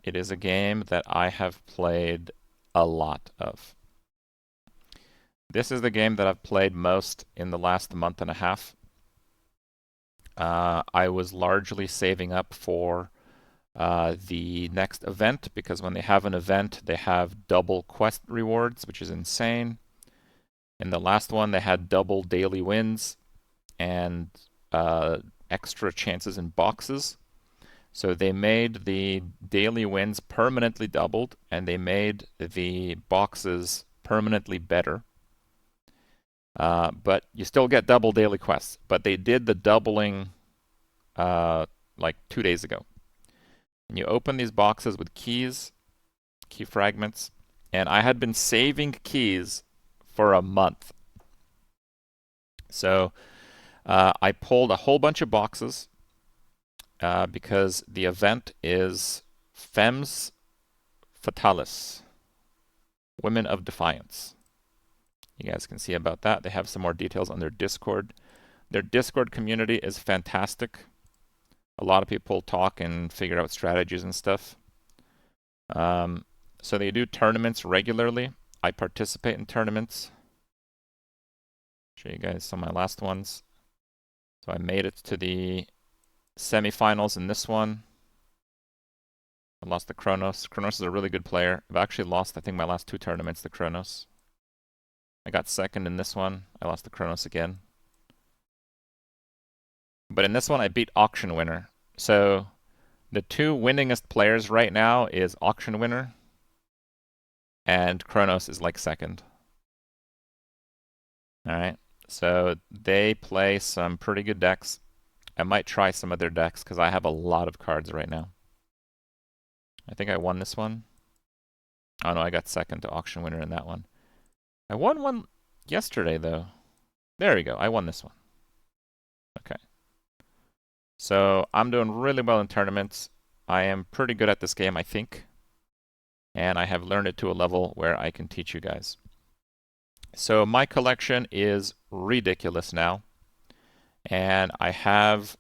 it is a game that I have played a lot of. This is the game that I've played most in the last month and a half. I was largely saving up for the next event because when they have an event, they have double quest rewards, which is insane. In the last one, they had double daily wins and extra chances in boxes. So they made the daily wins permanently doubled, and they made the boxes permanently better. But you still get double daily quests. But they did the doubling like 2 days ago. And you open these boxes with keys, key fragments, and I had been saving keys for a month. So I pulled a whole bunch of boxes because the event is Femmes Fatales, Women of Defiance. You guys can see about that. They have some more details on their Discord. Their Discord community is fantastic. A lot of people talk and figure out strategies and stuff. So they do tournaments regularly. I participate in tournaments. Show you guys some of my last ones. So I made it to the semifinals in this one. I lost to Kronos. Kronos is a really good player. I've actually lost, I think, my last 2 tournaments to Kronos. I got second in this one. I lost to Kronos again. But in this one, I beat Auction Winner. So the 2 winningest players right now is Auction Winner, and Kronos is like second. Alright, so they play some pretty good decks. I might try some of their decks because I have a lot of cards right now. I think I won this one. Oh no, I got second to Auction Winner in that one. I won one yesterday though. There we go, I won this one. Okay. So I'm doing really well in tournaments. I am pretty good at this game, I think. And I have learned it to a level where I can teach you guys. So my collection is ridiculous now. And I have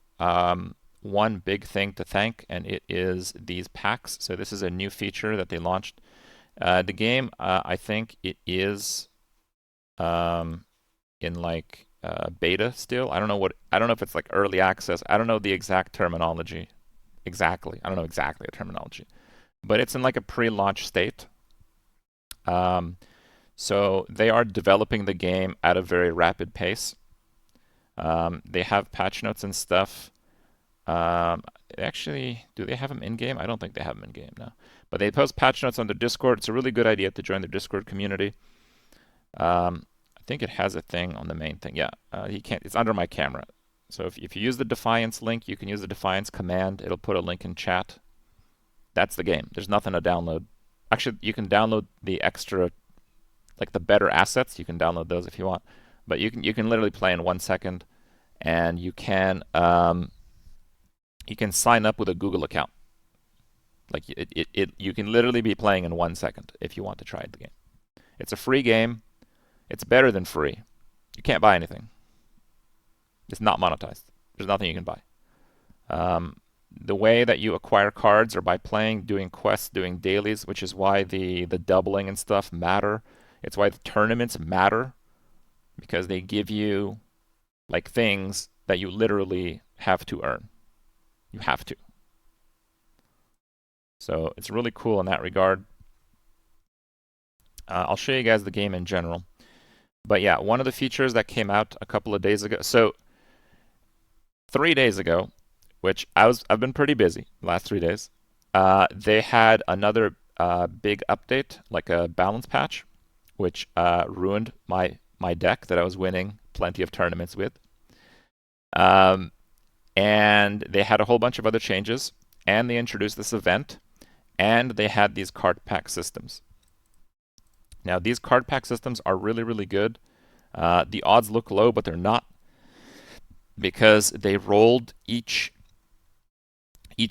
one big thing to thank, and it is these packs. So this is a new feature that they launched. The game, I think it is in like beta still. I don't know if it's like early access. I don't know the exact terminology. Exactly. I don't know exactly the terminology. But it's in like a pre-launch state. So they are developing the game at a very rapid pace. They have patch notes and stuff. Actually, do they have them in game? I don't think they have them in game now. But they post patch notes on their Discord. It's a really good idea to join their Discord community. I think it has a thing on the main thing. Yeah, you can't. It's under my camera. So if you use the Dfiance link, you can use the Dfiance command. It'll put a link in chat. That's the game. There's nothing to download. Actually, you can download the extra, like the better assets. You can download those if you want. But you can literally play in 1 second, and you can sign up with a Google account. Like you can literally be playing in 1 second if you want to try the game. It's a free game. It's better than free. You can't buy anything. It's not monetized. There's nothing you can buy. The way that you acquire cards are by playing, doing quests, doing dailies, which is why the doubling and stuff matter. It's why the tournaments matter, because they give you like things that you literally have to earn. You have to. So it's really cool in that regard. I'll show you guys the game in general. But yeah, one of the features that came out a couple of days ago. So 3 days ago, which I've been pretty busy the last 3 days. They had another big update, like a balance patch, which ruined my deck that I was winning plenty of tournaments with. And they had a whole bunch of other changes, and they introduced this event, and they had these card pack systems. Now, these card pack systems are really, really good. The odds look low, but they're not, because they rolled each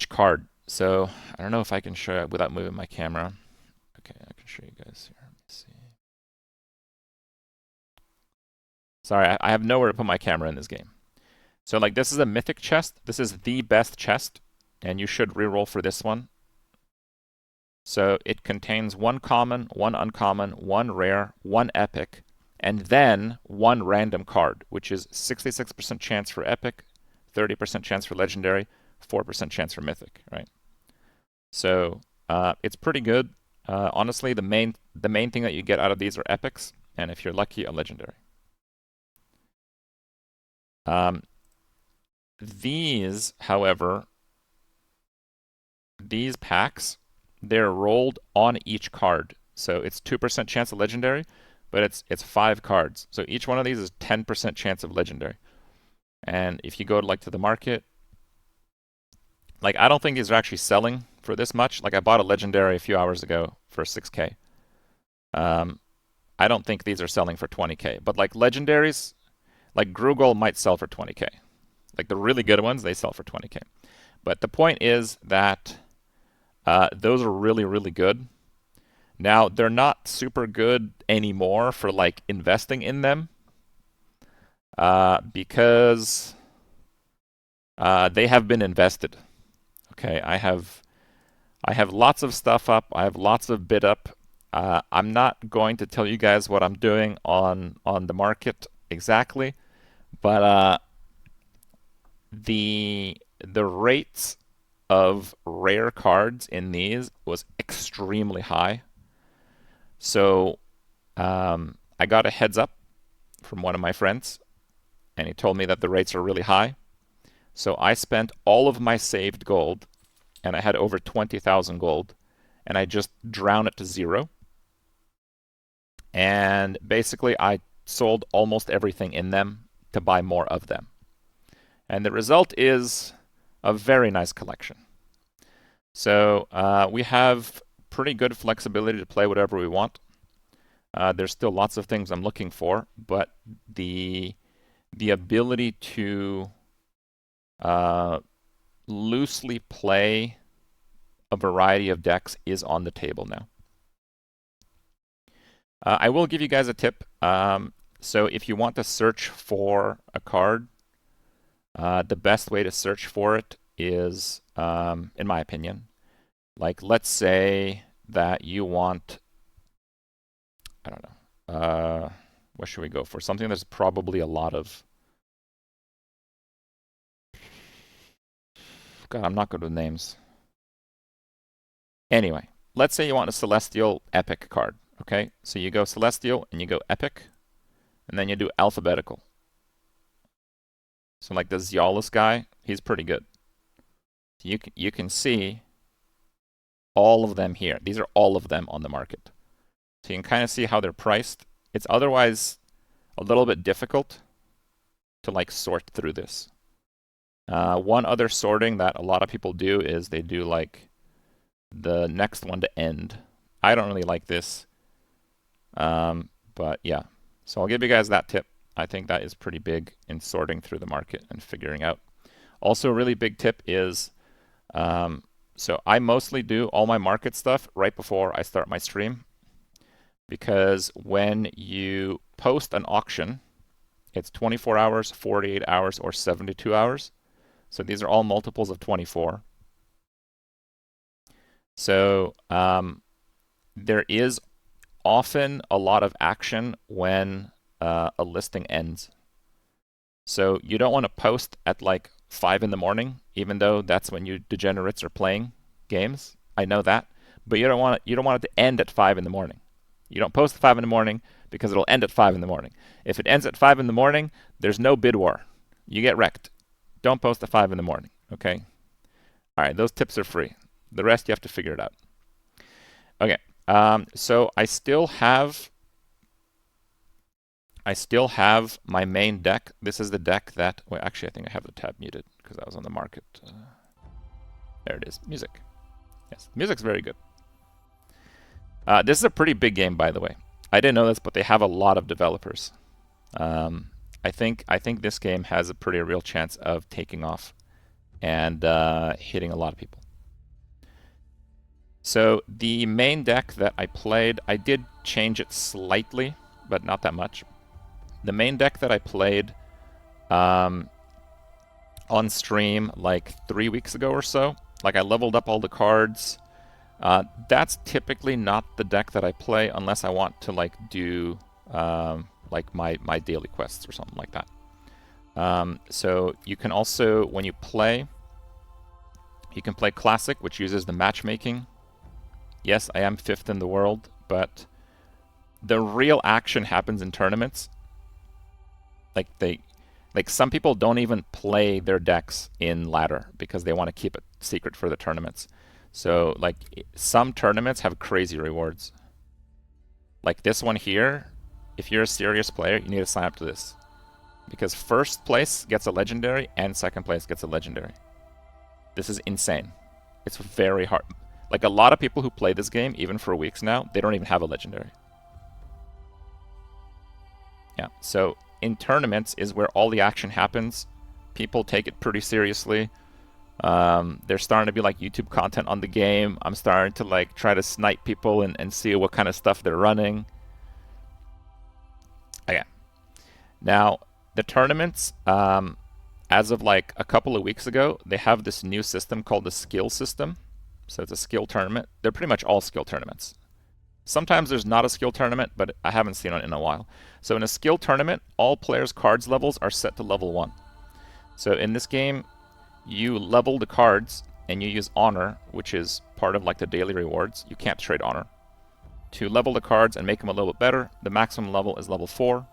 card. So I don't know if I can show it without moving my camera. Okay, I can show you guys here. Let me see. Sorry, I have nowhere to put my camera in this game. So like this is a mythic chest. This is the best chest, and you should reroll for this one. So it contains one common, one uncommon, one rare, one epic, and then one random card, which is 66% chance for epic, 30% chance for legendary, 4% chance for mythic, right? So it's pretty good. Honestly, the main thing that you get out of these are epics, and if you're lucky, a legendary. These, however, these packs, they're rolled on each card. So it's 2% chance of legendary, but it's 5 cards. So each one of these is 10% chance of legendary. And if you go to the market, like I don't think these are actually selling for this much. Like I bought a legendary a few hours ago for 6K. I don't think these are selling for 20K. But like legendaries, like Grugol might sell for 20K. Like the really good ones, they sell for 20K. But the point is that those are really, really good. Now, they're not super good anymore for like investing in them because they have been invested. Okay, I have lots of stuff up. I have lots of bid up. I'm not going to tell you guys what I'm doing on the market exactly, but the rates of rare cards in these was extremely high. So I got a heads up from one of my friends, and he told me that the rates are really high. So I spent all of my saved gold, and I had over 20,000 gold, and I just drowned it to 0. And basically, I sold almost everything in them to buy more of them. And the result is a very nice collection. So we have pretty good flexibility to play whatever we want. There's still lots of things I'm looking for, but the ability to loosely play a variety of decks is on the table now. I will give you guys a tip. So if you want to search for a card, the best way to search for it is, in my opinion, like let's say that you want, I don't know, what should we go for? Something there's probably a lot of. God, I'm not good with names. Anyway, let's say you want a Celestial Epic card. Okay, so you go Celestial and you go Epic, and then you do Alphabetical. So like the Zeolus guy, he's pretty good. You can see all of them here. These are all of them on the market. So you can kind of see how they're priced. It's otherwise a little bit difficult to like sort through this. One other sorting that a lot of people do is they do like the next one to end. I don't really like this. But yeah, so I'll give you guys that tip. I think that is pretty big in sorting through the market and figuring out. Also, a really big tip is, so I mostly do all my market stuff right before I start my stream, because when you post an auction, it's 24 hours, 48 hours, or 72 hours. So these are all multiples of 24. So there is often a lot of action when a listing ends. So you don't want to post at like 5 in the morning, even though that's when you degenerates are playing games. I know that, but you don't want it to end at 5 in the morning. You don't post at 5 in the morning because it'll end at 5 in the morning. If it ends at 5 in the morning, there's no bid war. You get wrecked. Don't post at 5 in the morning, okay? All right, those tips are free. The rest you have to figure it out. Okay, so I still have my main deck. This is the deck that, well, actually I think I have the tab muted because I was on the market. There it is, music. Yes, music's very good. This is a pretty big game, by the way. I didn't know this, but they have a lot of developers. I think this game has a pretty real chance of taking off and hitting a lot of people. So the main deck that I played, I did change it slightly, but not that much. The main deck that I played on stream like 3 weeks ago or so, like I leveled up all the cards. That's typically not the deck that I play unless I want to like do like my daily quests or something like that. So you can also, when you play, you can play Classic, which uses the matchmaking. Yes, I am 5th in the world, but the real action happens in tournaments. Like some people don't even play their decks in ladder because they want to keep it secret for the tournaments. So like some tournaments have crazy rewards. Like this one here, if you're a serious player, you need to sign up to this. Because first place gets a legendary and second place gets a legendary. This is insane. It's very hard. Like a lot of people who play this game, even for weeks now, they don't even have a legendary. Yeah, so in tournaments is where all the action happens. People take it pretty seriously. There's starting to be like YouTube content on the game. I'm starting to like try to snipe people and see what kind of stuff they're running. Okay. Now, the tournaments, as of like a couple of weeks ago, they have this new system called the skill system. So it's a skill tournament. They're pretty much all skill tournaments. Sometimes there's not a skill tournament, but I haven't seen it in a while. So in a skill tournament, all players' cards levels are set to level 1. So in this game, you level the cards and you use honor, which is part of like the daily rewards. You can't trade honor. To level the cards and make them a little bit better, the maximum level is level 4.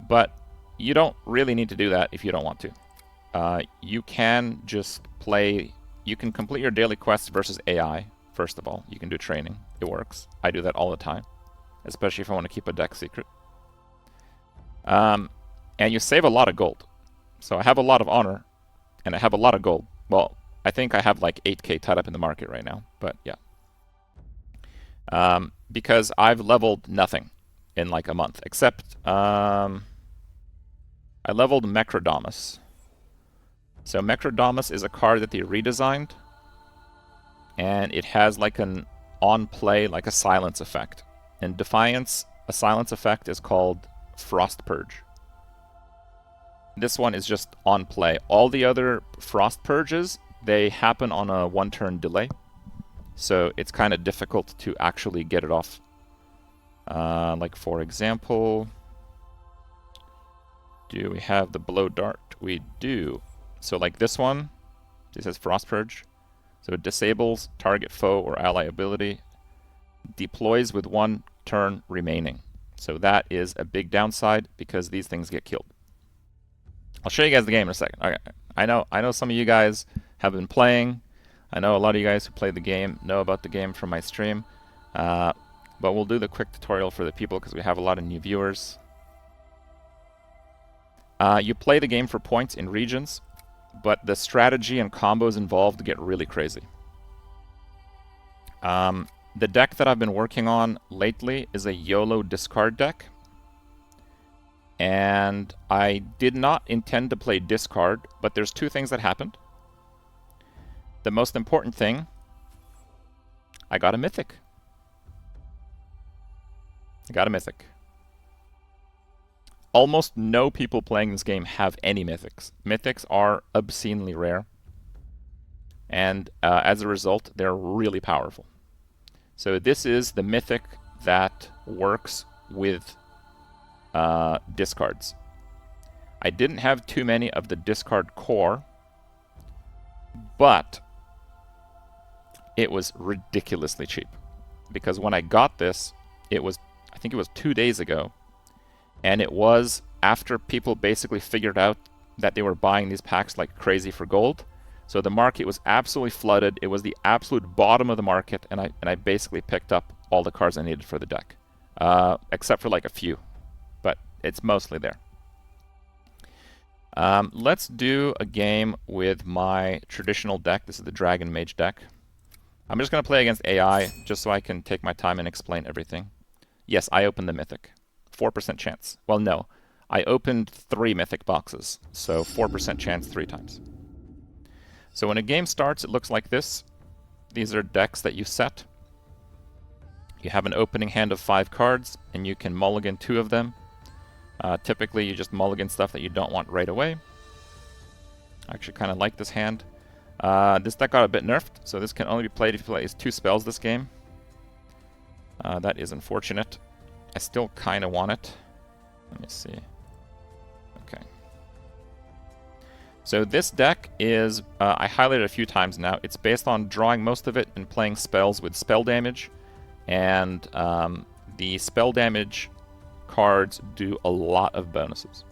But you don't really need to do that if you don't want to. You can just play, you can complete your daily quests versus AI. First of all, you can do training. It works. I do that all the time, especially if I want to keep a deck secret. And you save a lot of gold. So I have a lot of honor, and I have a lot of gold. Well, I think I have like 8k tied up in the market right now, but yeah. Because I've leveled nothing in like a month, except I leveled Mecrodamus. So Mecrodamus is a card that they redesigned, and it has like an on-play, like a silence effect. In Dfiance, a silence effect is called Frost Purge. This one is just on play. All the other Frost Purges, they happen on a 1-turn delay. So it's kind of difficult to actually get it off. Like for example, do we have the Blow Dart? We do. So like this one, this is Frost Purge. So it disables target foe or ally ability, deploys with 1 turn remaining. So that is a big downside because these things get killed. I'll show you guys the game in a second. Okay. I know some of you guys have been playing. I know a lot of you guys who play the game know about the game from my stream. But we'll do the quick tutorial for the people because we have a lot of new viewers. You play the game for points in regions, but the strategy and combos involved get really crazy. The deck that I've been working on lately is a YOLO discard deck. And I did not intend to play discard, but there's 2 things that happened. The most important thing, I got a mythic. Almost no people playing this game have any mythics. Mythics are obscenely rare. And as a result, they're really powerful. So this is the mythic that works with discards. I didn't have too many of the discard core, but it was ridiculously cheap. Because when I got this, it was, I think it was 2 days ago, and it was after people basically figured out that they were buying these packs like crazy for gold. So the market was absolutely flooded. It was the absolute bottom of the market, and I basically picked up all the cards I needed for the deck, except for like a few, but it's mostly there. Let's do a game with my traditional deck. This is the Dragon Mage deck. I'm just going to play against AI just so I can take my time and explain everything. Yes, I opened the Mythic. 4% chance. Well, no. I opened 3 Mythic boxes, so 4% chance 3 times. So when a game starts, it looks like this. These are decks that you set. You have an opening hand of 5 cards, and you can mulligan 2 of them. Typically, you just mulligan stuff that you don't want right away. I actually kind of like this hand. This deck got a bit nerfed, so this can only be played if you play 2 spells this game. That is unfortunate. I still kind of want it. Let me see. Okay. So this deck is, I highlighted a few times now, it's based on drawing most of it and playing spells with spell damage. And the spell damage cards do a lot of bonuses.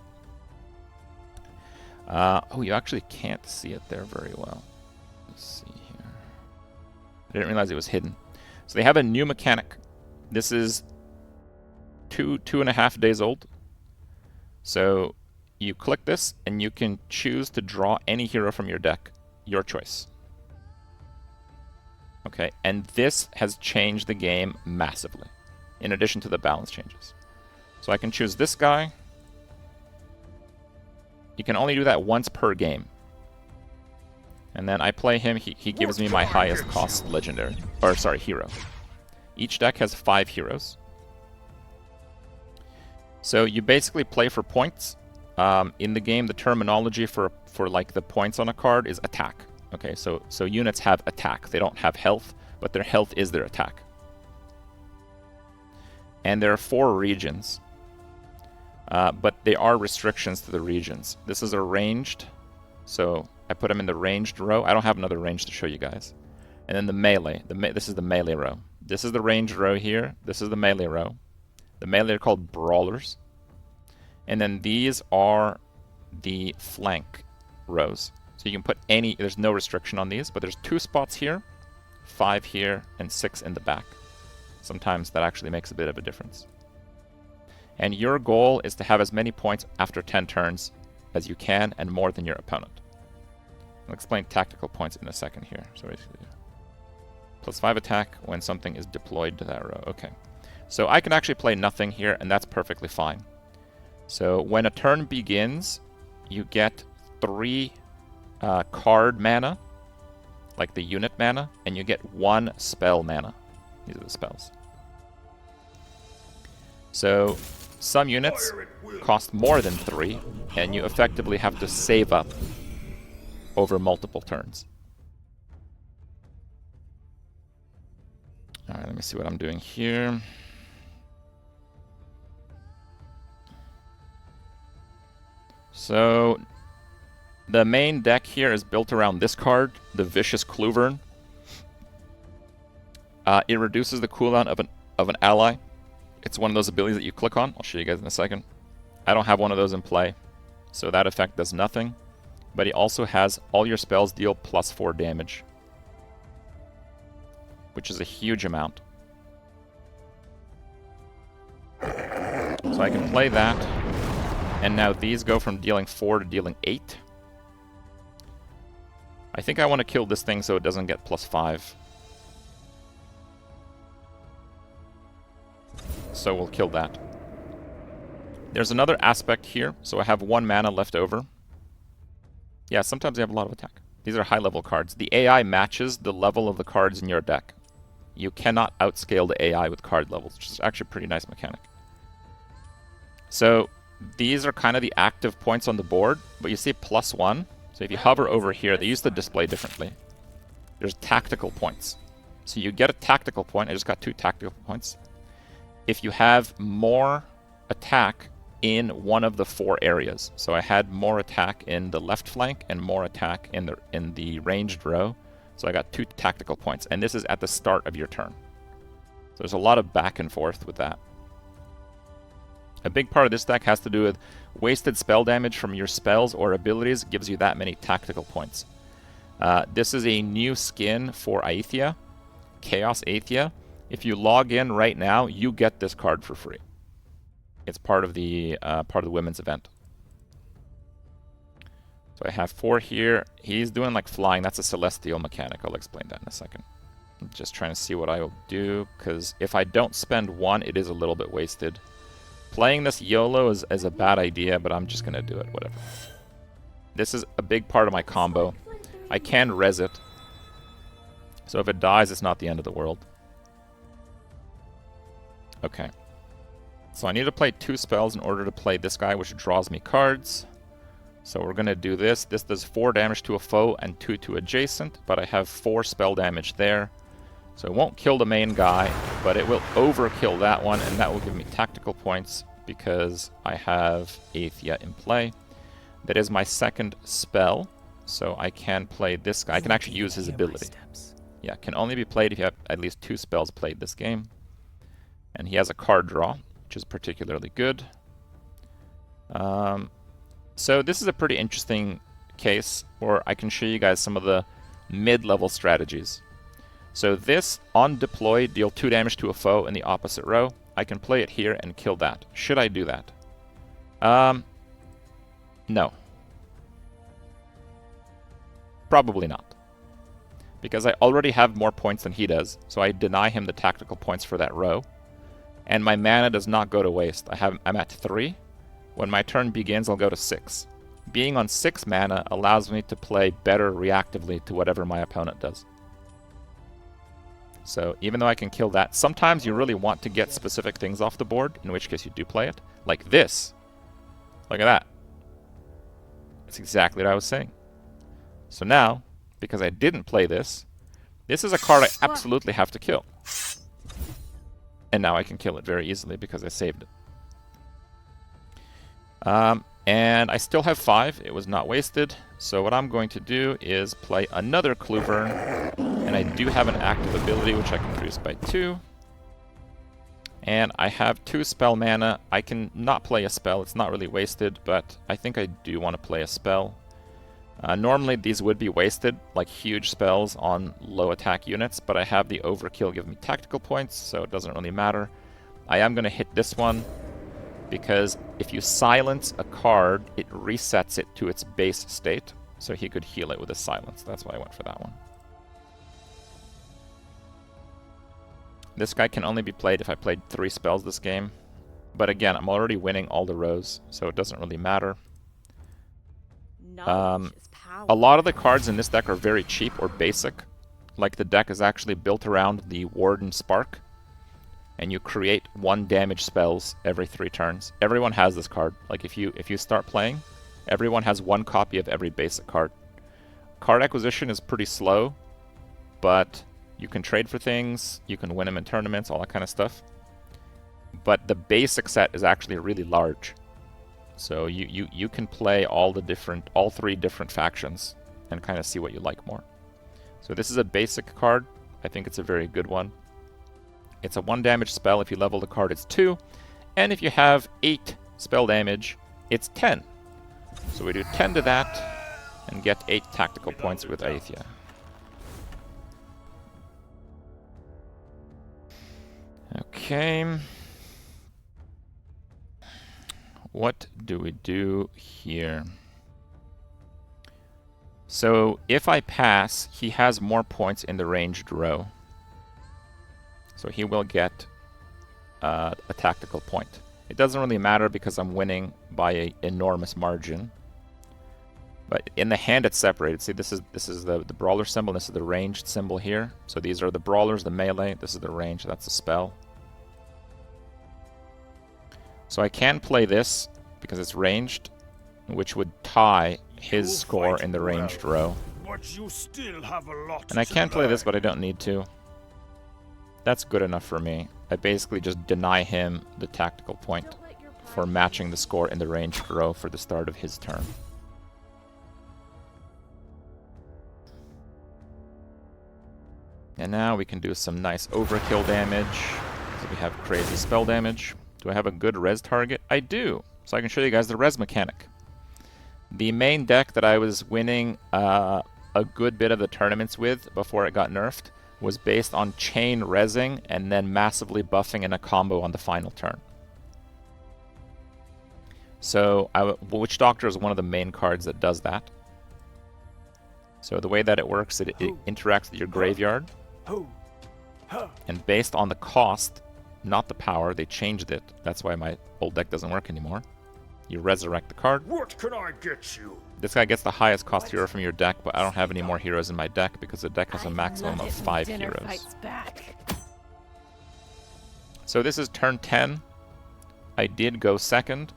Oh, you actually can't see it there very well. Let's see here. I didn't realize it was hidden. So they have a new mechanic. This is 2.5 days old. So you click this, and you can choose to draw any hero from your deck. Your choice. Okay, and this has changed the game massively, in addition to the balance changes. So I can choose this guy. You can only do that once per game. And then I play him, he gives me my highest cost legendary, or sorry, hero. Each deck has 5 heroes. So you basically play for points. In the game, the terminology for like the points on a card is attack. Okay, so units have attack. They don't have health, but their health is their attack. And there are 4 regions. But there are restrictions to the regions. This is a ranged, so I put them in the ranged row. I don't have another range to show you guys. And then the melee. This is the melee row. This is the ranged row here. This is the melee row. The melee are called brawlers. And then these are the flank rows. So you can put any, there's no restriction on these, but there's 2 spots here, 5 here, and 6 in the back. Sometimes that actually makes a bit of a difference. And your goal is to have as many points after 10 turns as you can, and more than your opponent. I'll explain tactical points in a second here. So basically, +5 attack when something is deployed to that row. Okay. So I can actually play nothing here, and that's perfectly fine. So when a turn begins, you get 3 card mana, like the unit mana, and you get 1 spell mana. These are the spells. So some units cost more than 3, and you effectively have to save up over multiple turns. Alright, let me see what I'm doing here. So the main deck here is built around this card, the Vicious Kluvern. It reduces the cooldown of an ally. It's one of those abilities that you click on. I'll show you guys in a second. I don't have one of those in play, so that effect does nothing. But he also has all your spells deal +4 damage, which is a huge amount. So I can play that, and now these go from dealing 4 to dealing 8. I think I want to kill this thing so it doesn't get +5. So we'll kill that. There's another aspect here, so I have 1 mana left over. Yeah, sometimes you have a lot of attack. These are high-level cards. The AI matches the level of the cards in your deck. You cannot outscale the AI with card levels, which is actually a pretty nice mechanic. So these are kind of the active points on the board, but you see +1. So if you hover over here, they used to display differently. There's tactical points. So you get a tactical point. I just got 2 tactical points. If you have more attack in one of the 4 areas. So I had more attack in the left flank and more attack in the ranged row. So I got 2 tactical points, and this is at the start of your turn. So there's a lot of back and forth with that. A big part of this deck has to do with wasted spell damage from your spells or abilities gives you that many tactical points. This is a new skin for Aethia, Chaos Aethia. If you log in right now, you get this card for free. It's part of the women's event. So I have 4 here. He's doing like flying. That's a celestial mechanic. I'll explain that in a second. I'm just trying to see what I will do, because if I don't spend 1, it is a little bit wasted. Playing this YOLO is a bad idea, but I'm just going to do it, whatever. This is a big part of my combo. I can res it. So if it dies, it's not the end of the world. Okay. So I need to play 2 spells in order to play this guy, which draws me cards. So we're going to do this. This does 4 damage to a foe and 2 to adjacent, but I have 4 spell damage there. So it won't kill the main guy, but it will overkill that one, and that will give me tactical points because I have Aethia in play. That is my second spell, so I can play this guy. I can actually use his ability. Yeah, can only be played if you have at least 2 spells played this game. And he has a card draw, which is particularly good. So this is a pretty interesting case where I can show you guys some of the mid-level strategies. So this, on deploy, deal 2 damage to a foe in the opposite row. I can play it here and kill that. Should I do that? No. Probably not. Because I already have more points than he does, so I deny him the tactical points for that row. And my mana does not go to waste. I'm at 3. When my turn begins, I'll go to 6. Being on 6 mana allows me to play better reactively to whatever my opponent does. So even though I can kill that, sometimes you really want to get specific things off the board, in which case you do play it. Like this. Look at that. That's exactly what I was saying. So now, because I didn't play this, this is a card I absolutely have to kill. And now I can kill it very easily because I saved it. And I still have 5. It was not wasted. So what I'm going to do is play another Kluvern. And I do have an active ability which I can reduce by 2. And I have 2 spell mana. I can not play a spell. It's not really wasted, but I think I do want to play a spell. Normally these would be wasted, like huge spells on low attack units, but I have the overkill give me tactical points, so it doesn't really matter. I am going to hit this one, because if you silence a card, it resets it to its base state, so he could heal it with a silence. That's why I went for that one. This guy can only be played if I played 3 spells this game, but again, I'm already winning all the rows, so it doesn't really matter. A lot of the cards in this deck are very cheap or basic. Like the deck is actually built around the Warden Spark, and you create 1 damage spells every 3 turns. Everyone has this card. Like if you start playing, everyone has 1 copy of every basic card. Card acquisition is pretty slow, but you can trade for things, you can win them in tournaments, all that kind of stuff. But the basic set is actually really large. So you can play all 3 different factions and kind of see what you like more. So this is a basic card. I think it's a very good one. It's a 1 damage spell. If you level the card, it's 2. And if you have 8 spell damage, it's 10. So we do 10 to that and get 8 tactical points with Aethia. Okay. What do we do here? So if I pass, he has more points in the ranged row. So he will get a tactical point. It doesn't really matter because I'm winning by an enormous margin. But in the hand it's separated. See, this is the brawler symbol, this is the ranged symbol here. So these are the brawlers, the melee, this is the range, that's the spell. So I can play this because it's ranged, which would tie his score in the ranged row. And I can play this, but I don't need to. That's good enough for me. I basically just deny him the tactical point for matching the score in the ranged row for the start of his turn. And now we can do some nice overkill damage. So we have crazy spell damage. Do I have a good res target? I do. So I can show you guys the res mechanic. The main deck that I was winning a good bit of the tournaments with before it got nerfed was based on chain resing and then massively buffing in a combo on the final turn. So Witch Doctor is one of the main cards that does that. So the way that it works, it interacts with your graveyard. And based on the cost, not the power, they changed it. That's why my old deck doesn't work anymore. You resurrect the card. What can I get you? This guy gets the highest cost hero from your deck, but I don't have any more heroes in my deck because the deck has a maximum of 5 heroes. So this is turn 10. I did go second.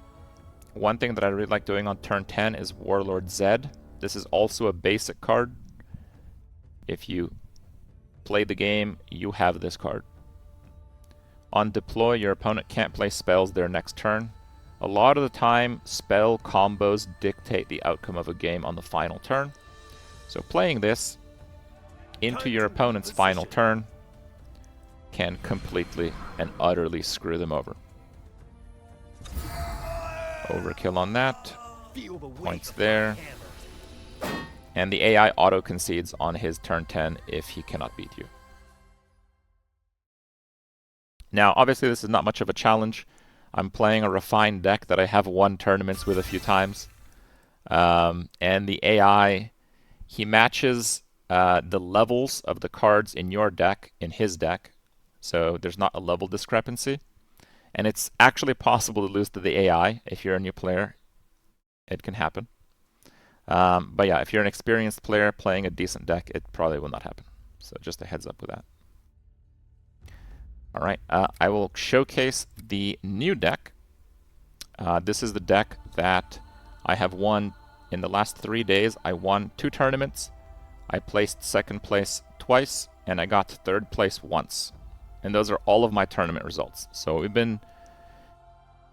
One thing that I really like doing on turn 10 is Warlord Zed. This is also a basic card. If you play the game, you have this card. On deploy, your opponent can't play spells their next turn. A lot of the time, spell combos dictate the outcome of a game on the final turn. So playing this into your opponent's final turn can completely and utterly screw them over. Overkill on that. Points there. And the AI auto-concedes on his turn 10 if he cannot beat you. Now, obviously this is not much of a challenge. I'm playing a refined deck that I have won tournaments with a few times. And the AI, he matches the levels of the cards in your deck in his deck. So there's not a level discrepancy. And it's actually possible to lose to the AI if you're a new player. It can happen. But yeah, if you're an experienced player playing a decent deck, it probably will not happen. So just a heads up with that. Alright, I will showcase the new deck. This is the deck that I have won in the last 3 days. I won 2 tournaments. I placed second place twice, and I got third place once. And those are all of my tournament results. So we've been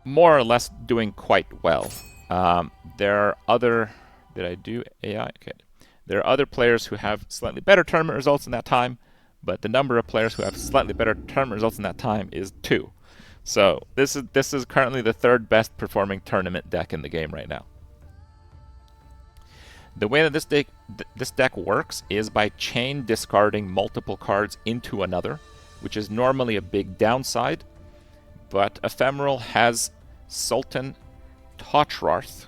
more or less doing quite well. There are other... Did I do AI? Okay. There are other players who have slightly better tournament results in that time, but the number of players who have slightly better tournament results in that time is 2. So this is currently the 3rd best performing tournament deck in the game right now. The way that this deck works is by chain discarding multiple cards into another, which is normally a big downside, but Ephemeral has Sultan Totrarth.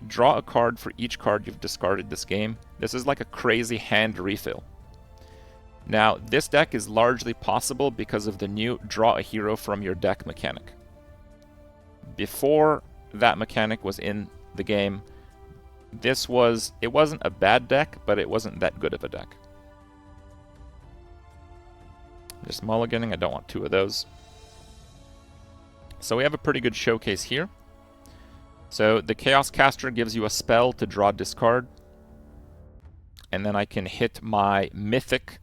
Draw a card for each card you've discarded this game. This is like a crazy hand refill. Now, this deck is largely possible because of the new draw a hero from your deck mechanic. Before that mechanic was in the game, it wasn't a bad deck, but it wasn't that good of a deck. Just mulliganing, I don't want 2 of those. So we have a pretty good showcase here. So the Chaos Caster gives you a spell to draw discard. And then I can hit my Mythic.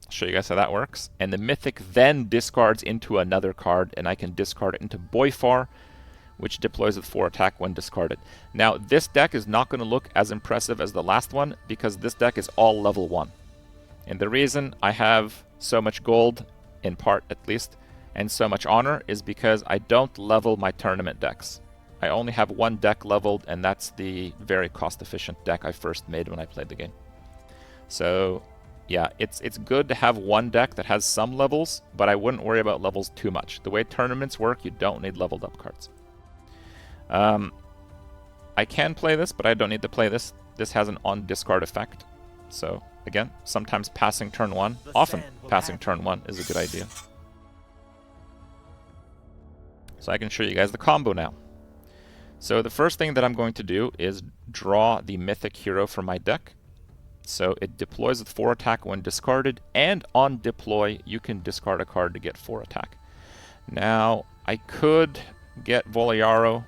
I'll show you guys how that works. And the Mythic then discards into another card, and I can discard it into Boifar, which deploys with 4 attack when discarded. Now, this deck is not going to look as impressive as the last one, because this deck is all level 1. And the reason I have so much gold, in part at least, and so much honor is because I don't level my tournament decks. I only have 1 deck leveled, and that's the very cost-efficient deck I first made when I played the game. So yeah, it's good to have 1 deck that has some levels, but I wouldn't worry about levels too much. The way tournaments work, you don't need leveled up cards. I can play this, but I don't need to play this. This has an on-discard effect. So again, sometimes passing turn 1, often passing turn 1 is a good idea. So I can show you guys the combo now. So the first thing that I'm going to do is draw the Mythic Hero from my deck. So it deploys with 4 attack when discarded, and on deploy you can discard a card to get 4 attack. Now, I could get Voliaro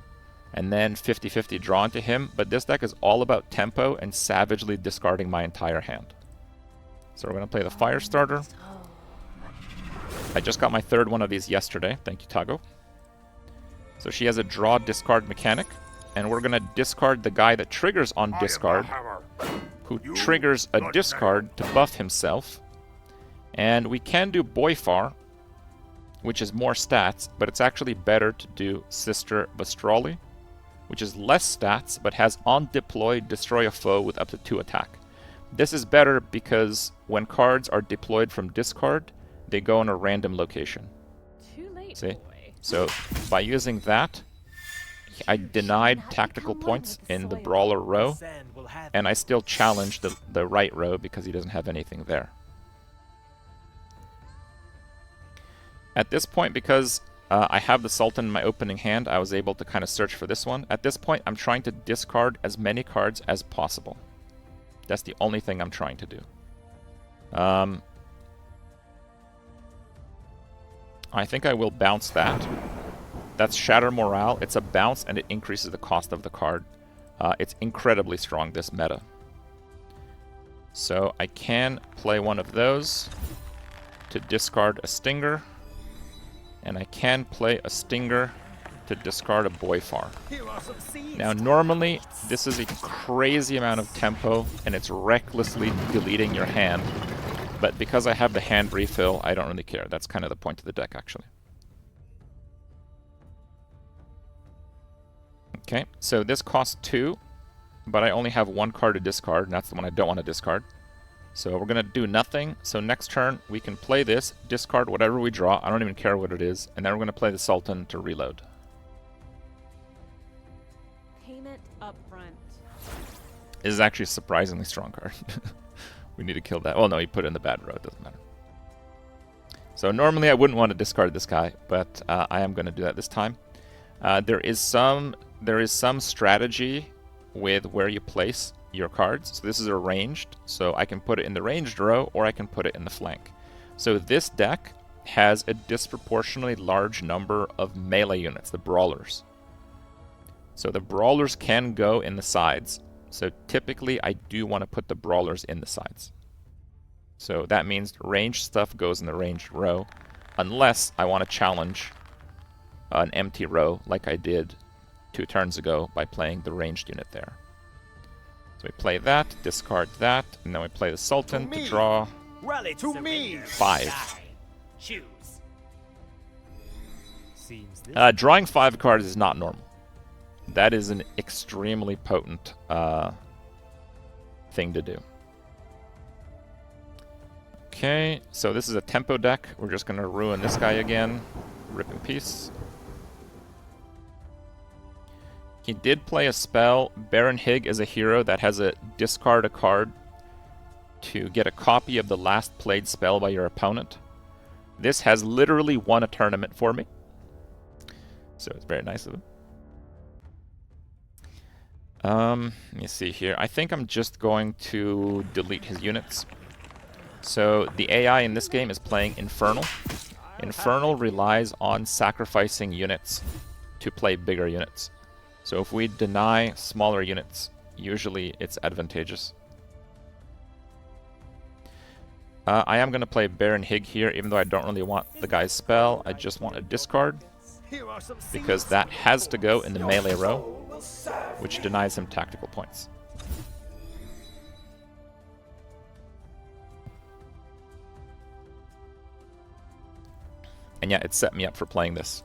and then 50-50 draw into him, but this deck is all about tempo and savagely discarding my entire hand. So we're going to play the Fire Starter. I just got my 3rd one of these yesterday. Thank you, Tago. So she has a draw discard mechanic, and we're going to discard the guy that triggers on discard, who triggers a discard to buff himself. And we can do Boifar, which is more stats, but it's actually better to do Sister Vastrali, which is less stats, but has on deploy destroy a foe with up to 2 attack. This is better because when cards are deployed from discard, they go in a random location. Too late, see? boy. So by using that, I denied tactical points in the Brawler row, and I still challenged the right row because he doesn't have anything there. At this point, because I have the Sultan in my opening hand, I was able to kind of search for this one. At this point, I'm trying to discard as many cards as possible. That's the only thing I'm trying to do. I think I will bounce that. That's Shatter Morale. It's a bounce, and it increases the cost of the card. It's incredibly strong, this meta. So I can play one of those to discard a Stinger. And I can play a Stinger to discard a Boyfar. Now, normally, this is a crazy amount of tempo, and it's recklessly deleting your hand. But because I have the hand refill, I don't really care. That's kind of the point of the deck, actually. Okay, so this costs 2, but I only have 1 card to discard, and that's the one I don't want to discard. So we're going to do nothing. So next turn, we can play this, discard whatever we draw. I don't even care what it is. And then we're going to play the Sultan to reload. Payment up front. This is actually a surprisingly strong card. We need to kill that. Well, no, he put it in the bad row. It doesn't matter. So normally I wouldn't want to discard this guy, but I am going to do that this time. There is some strategy with where you place your cards. So this is arranged, so I can put it in the ranged row or I can put it in the flank. So this deck has a disproportionately large number of melee units, the brawlers. So the brawlers can go in the sides. So typically I do want to put the brawlers in the sides. So that means ranged stuff goes in the ranged row, unless I want to challenge an empty row like I did 2 turns ago by playing the ranged unit there. So we play that, discard that, and then we play the Sultan to draw Rally to me. 5. Choose. Seems Drawing 5 cards is not normal. That is an extremely potent thing to do. Okay, so this is a tempo deck. We're just going to ruin this guy again. Rip in peace. He did play a spell. Baron Hig is a hero that has a discard a card to get a copy of the last played spell by your opponent. This has literally won a tournament for me. So it's very nice of him. Let me see here. I think I'm just going to delete his units. So the AI in this game is playing Infernal. Infernal relies on sacrificing units to play bigger units. So if we deny smaller units, usually it's advantageous. I am going to play Baron Hig here, even though I don't really want the guy's spell. I just want a discard, because that has to go in the melee row, which denies him tactical points. And yeah, it set me up for playing this.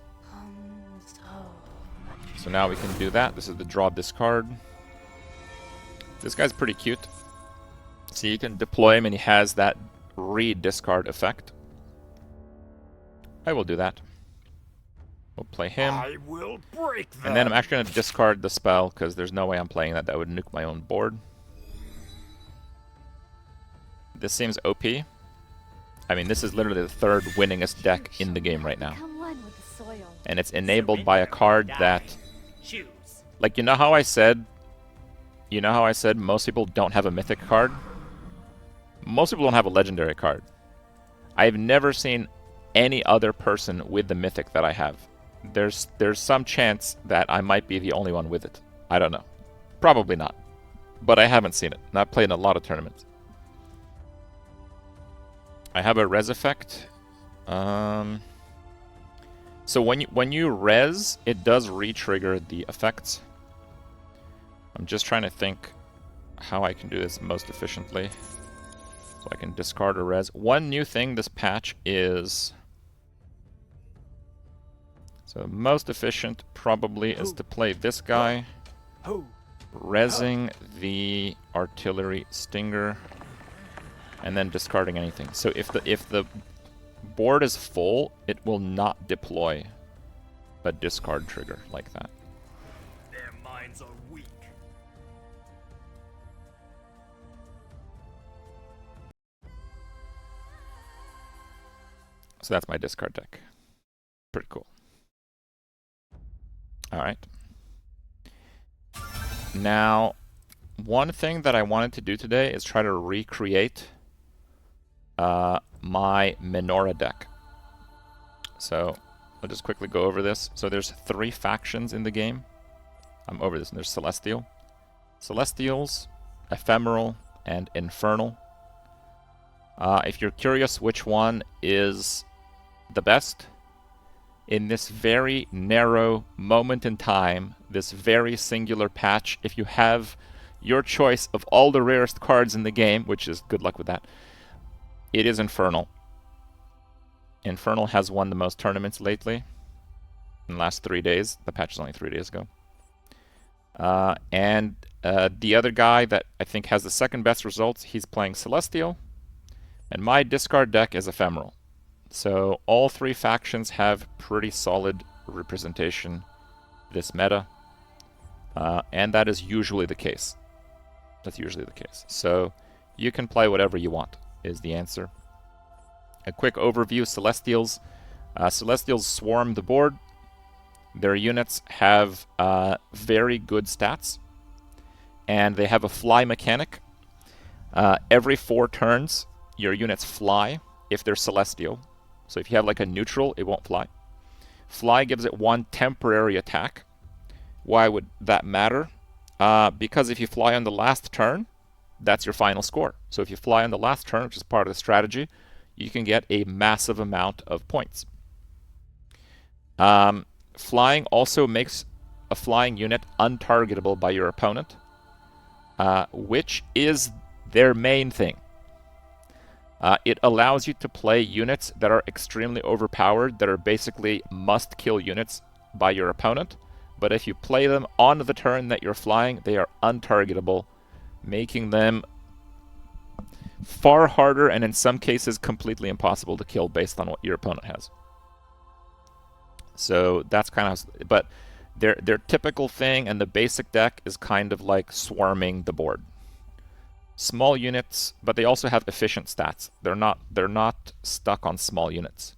So now we can do that. This is the draw discard. This guy's pretty cute. So you can deploy him and he has that re-discard effect. I will do that. We'll play him. I will break them. And then I'm actually going to discard the spell because there's no way I'm playing that. That would nuke my own board. This seems OP. I mean, this is literally the 3rd winningest deck in the game right now. And it's enabled by a card that... Like, you know how I said most people don't have a mythic card? Most people don't have a legendary card. I've never seen any other person with the mythic that I have. There's some chance that I might be the only one with it. I don't know. Probably not. But I haven't seen it. And I've played in a lot of tournaments. I have a res effect. So when you res, it does re-trigger the effects. I'm just trying to think how I can do this most efficiently. So I can discard a res. One new thing this patch is... So most efficient probably is to play this guy, resing the artillery stinger, and then discarding anything. So if the board is full, it will not deploy a discard trigger like that. Their minds are weak. So that's my discard deck. Pretty cool. Alright. Now, one thing that I wanted to do today is try to recreate my Menorah deck. So, I'll just quickly go over this. So there's 3 factions in the game. I'm over this. And there's Celestial, Celestials, Ephemeral, and Infernal. If you're curious which one is the best, in this very narrow moment in time, this very singular patch, if you have your choice of all the rarest cards in the game, which is good luck with that, it is Infernal. Infernal has won the most tournaments lately in the last 3 days. The patch is only 3 days ago. And the other guy that I think has the second best results, he's playing Celestial. And my discard deck is Ephemeral. So all 3 factions have pretty solid representation this meta. And that is usually the case. That's usually the case. So you can play whatever you want, is the answer. A quick overview, Celestials. Celestials swarm the board. Their units have very good stats. And they have a fly mechanic. Every 4 turns, your units fly if they're Celestial. So if you have like a neutral, it won't fly. Fly gives it 1 temporary attack. Why would that matter? Because if you fly on the last turn, that's your final score. So if you fly on the last turn, which is part of the strategy, you can get a massive amount of points. Flying also makes a flying unit untargetable by your opponent, which is their main thing. It allows you to play units that are extremely overpowered, that are basically must-kill units by your opponent. But if you play them on the turn that you're flying, they are untargetable, making them far harder and in some cases completely impossible to kill based on what your opponent has. So that's kind of... But their typical thing and the basic deck is kind of like swarming the board. Small units, but they also have efficient stats. They're not stuck on small units.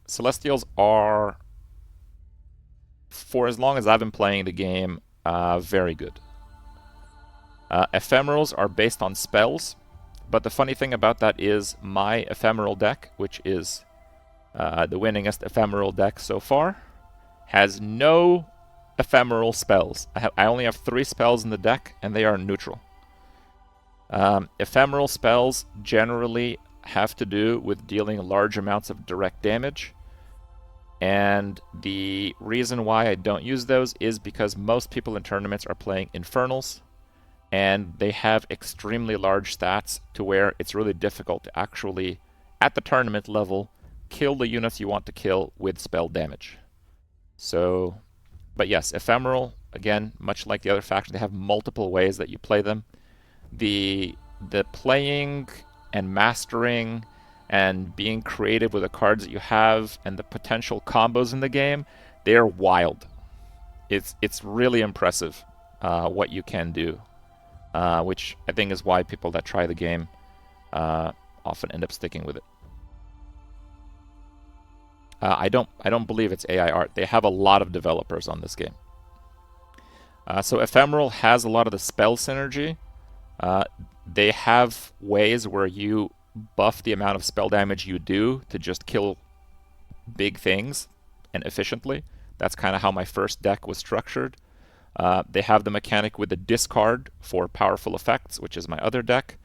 Celestials are, for as long as I've been playing the game, very good. Ephemerals are based on spells, but the funny thing about that is my ephemeral deck, which is the winningest ephemeral deck so far, has no ephemeral spells. I only have 3 spells in the deck, and they are neutral. Ephemeral spells generally have to do with dealing large amounts of direct damage, and the reason why I don't use those is because most people in tournaments are playing Infernals, and they have extremely large stats to where it's really difficult to actually, at the tournament level, kill the units you want to kill with spell damage. So, but yes, Ephemeral, again, much like the other factions, they have multiple ways that you play them. The playing and mastering and being creative with the cards that you have and the potential combos in the game, they are wild. It's really impressive what you can do, which I think is why people that try the game often end up sticking with it. I don't believe it's AI art. They have a lot of developers on this game. So Ephemeral has a lot of the spell synergy. They have ways where you buff the amount of spell damage you do to just kill big things and efficiently. That's kind of how my first deck was structured. They have the mechanic with the discard for powerful effects, which is my other deck.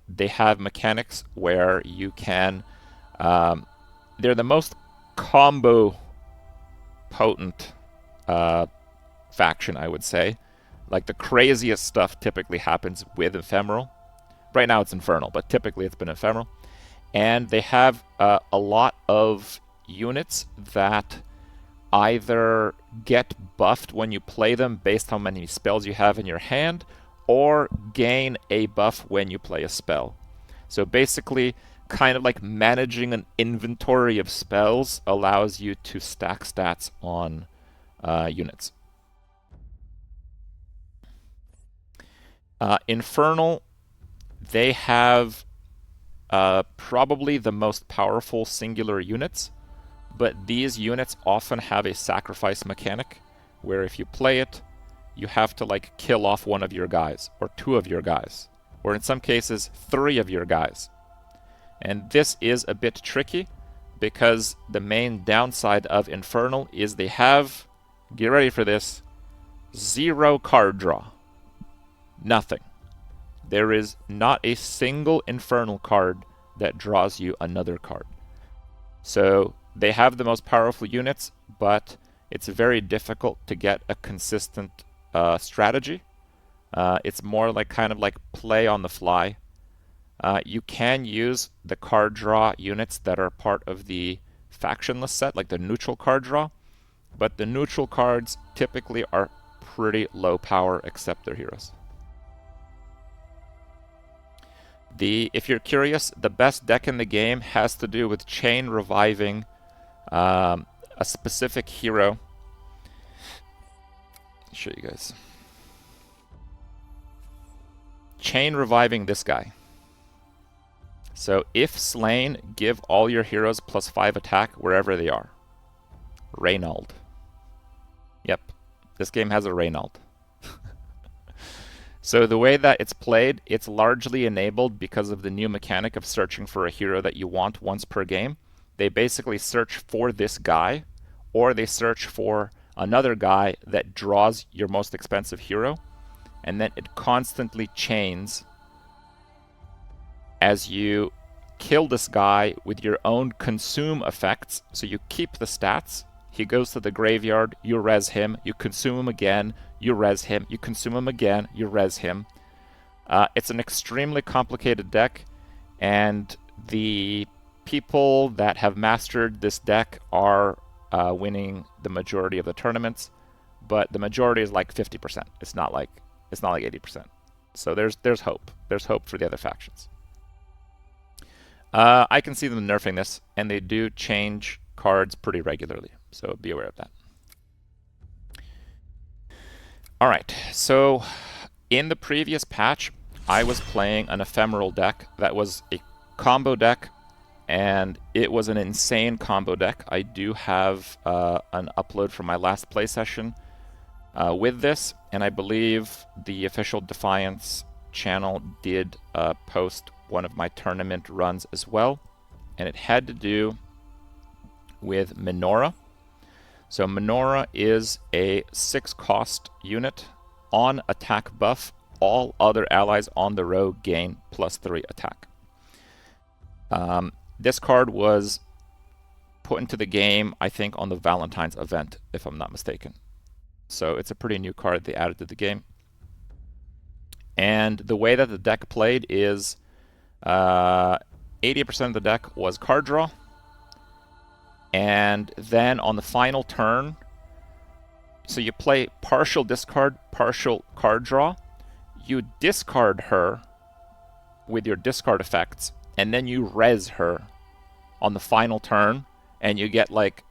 They have mechanics where you can... they're the most combo potent faction, I would say. Like, the craziest stuff typically happens with Ephemeral. Right now it's Infernal, but typically it's been Ephemeral. And they have a lot of units that either get buffed when you play them based on how many spells you have in your hand, or gain a buff when you play a spell. So basically, kind of like managing an inventory of spells allows you to stack stats on units. Infernal, they have probably the most powerful singular units, but these units often have a sacrifice mechanic, where if you play it, you have to like kill off one of your guys, or 2 of your guys, or in some cases 3 of your guys. And this is a bit tricky, because the main downside of Infernal is they have, get ready for this, 0 card draw. Nothing. There is not a single Infernal card that draws you another card. So they have the most powerful units, but it's very difficult to get a consistent strategy. It's more like kind of like play on the fly. You can use the card draw units that are part of the factionless set, like the neutral card draw, but the neutral cards typically are pretty low power except their heroes. If you're curious, the best deck in the game has to do with chain reviving a specific hero. I'll show you guys. Chain reviving this guy. So if slain, give all your heroes +5 attack wherever they are. Reynald. Yep, this game has a Reynald. So the way that it's played, it's largely enabled because of the new mechanic of searching for a hero that you want once per game. They basically search for this guy, or they search for another guy that draws your most expensive hero, and then it constantly chains as you kill this guy with your own consume effects. So you keep the stats. He goes to the graveyard, you res him, you consume him again, you res him, you consume him again, you res him. It's an extremely complicated deck, and the people that have mastered this deck are winning the majority of the tournaments, but the majority is like 50%. It's not like 80%. So there's hope. There's hope for the other factions. I can see them nerfing this, and they do change cards pretty regularly, so be aware of that. Alright, so in the previous patch, I was playing an ephemeral deck that was a combo deck, and it was an insane combo deck. I do have an upload from my last play session with this, and I believe the official Dfiance channel did post one of my tournament runs as well, and it had to do with Menorah. So Menorah is a 6-cost unit on attack buff. All other allies on the row gain +3 attack. This card was put into the game, I think, on the Valentine's event, if I'm not mistaken. So it's a pretty new card they added to the game. And the way that the deck played is 80% of the deck was card draw. And then on the final turn, so you play partial discard, partial card draw. You discard her with your discard effects, and then you res her on the final turn, and you get like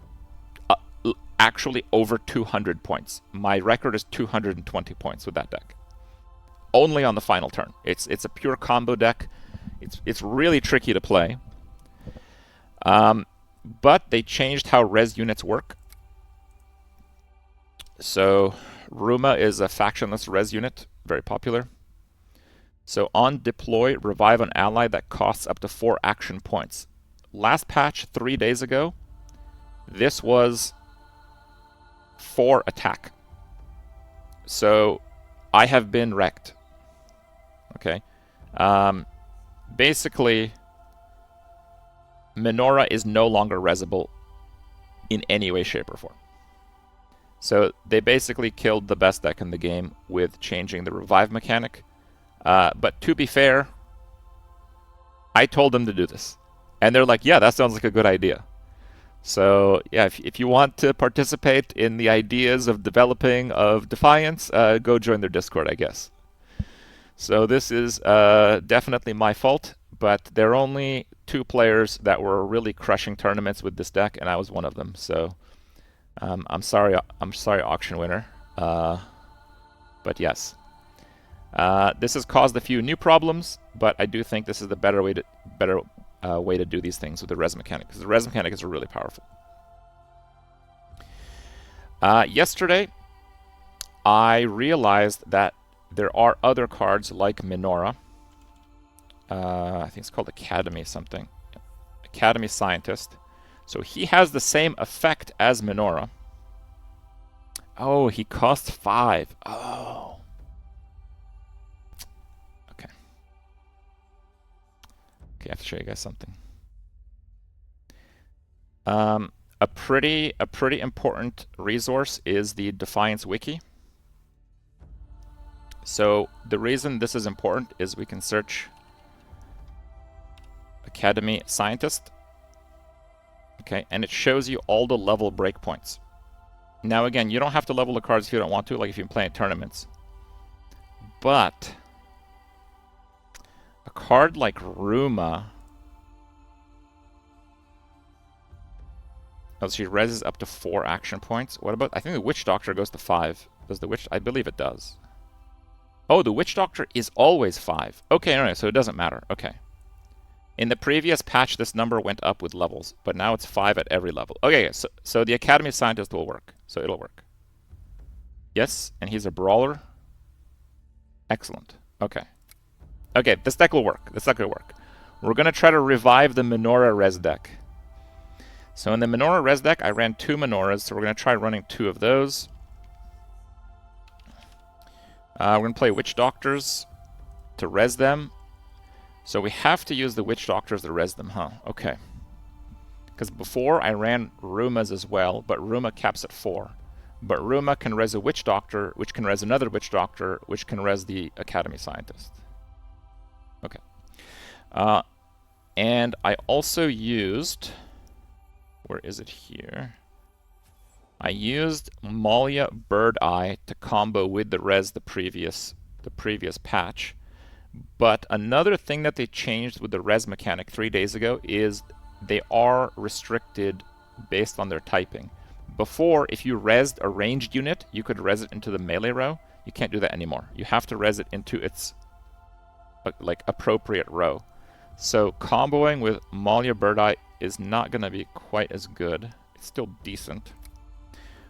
actually over 200 points. My record is 220 points with that deck. Only on the final turn. It's a pure combo deck. It's really tricky to play. But they changed how res units work. So Ruma is a factionless res unit, very popular. So on deploy, revive an ally that costs up to 4 action points. Last patch, 3 days ago, this was 4 attack. So I have been wrecked. Okay. Basically, Menorah is no longer resable in any way, shape, or form. So they basically killed the best deck in the game with changing the revive mechanic. But to be fair, I told them to do this. And they're like, yeah, that sounds like a good idea. So yeah, if you want to participate in the ideas of developing of Dfiance, go join their Discord, I guess. So this is definitely my fault, but there are only 2 players that were really crushing tournaments with this deck, and I was one of them. So I'm sorry, auction winner. But yes, this has caused a few new problems, but I do think this is the better way to do these things with the res mechanic, because the res mechanic is really powerful. Yesterday, I realized that there are other cards like Menorah. I think it's called Academy something. Academy Scientist. So he has the same effect as Menorah. Oh, he costs 5. Oh. Okay. Okay, I have to show you guys something. A pretty important resource is the Dfiance wiki. So the reason this is important is we can search Academy Scientist. Okay, and it shows you all the level breakpoints. Now again, you don't have to level the cards if you don't want to, like if you're playing tournaments. But a card like Ruma, oh, she reses up to 4 action points. What about, I think the Witch Doctor goes to 5. Does the Witch, I believe it does. Oh, the Witch Doctor is always 5. Okay, no, so it doesn't matter. Okay. In the previous patch, this number went up with levels, but now it's 5 at every level. Okay, so the Academy Scientist will work. So it'll work. Yes, and he's a brawler. Excellent. Okay. Okay, this deck will work. This deck will work. We're going to try to revive the Menorah res deck. So in the Menorah res deck, I ran 2 Menorahs, so we're going to try running 2 of those. We're going to play Witch Doctors to res them. So we have to use the Witch Doctors to res them, huh? Okay. Because before I ran Rumas as well, but Ruma caps at 4. But Ruma can res a Witch Doctor, which can res another Witch Doctor, which can res the Academy Scientist. Okay. And I also used... Where is it here? I used Malia Bird Eye to combo with the res the previous patch. But another thing that they changed with the res mechanic 3 days ago is they are restricted based on their typing. Before, if you resed a ranged unit, you could res it into the melee row. You can't do that anymore. You have to res it into its like appropriate row. So comboing with Malia Bird Eye is not going to be quite as good. It's still decent.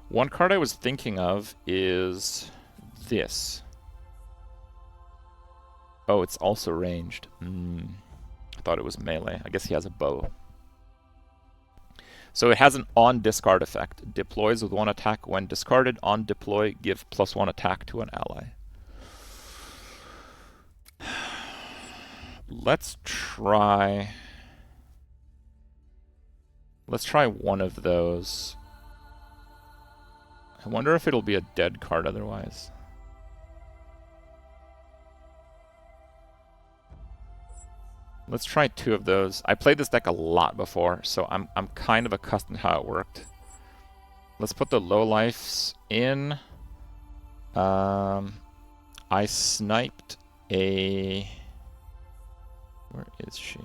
One card I was thinking of is this. Oh, it's also ranged. I thought it was melee. I guess he has a bow. So it has an on-discard effect. Deploys with 1 attack when discarded. On deploy, give +1 attack to an ally. Let's try one of those. I wonder if it'll be a dead card otherwise. Let's try 2 of those. I played this deck a lot before, so I'm kind of accustomed to how it worked. Let's put the lowlifes in. I sniped a... Where is she?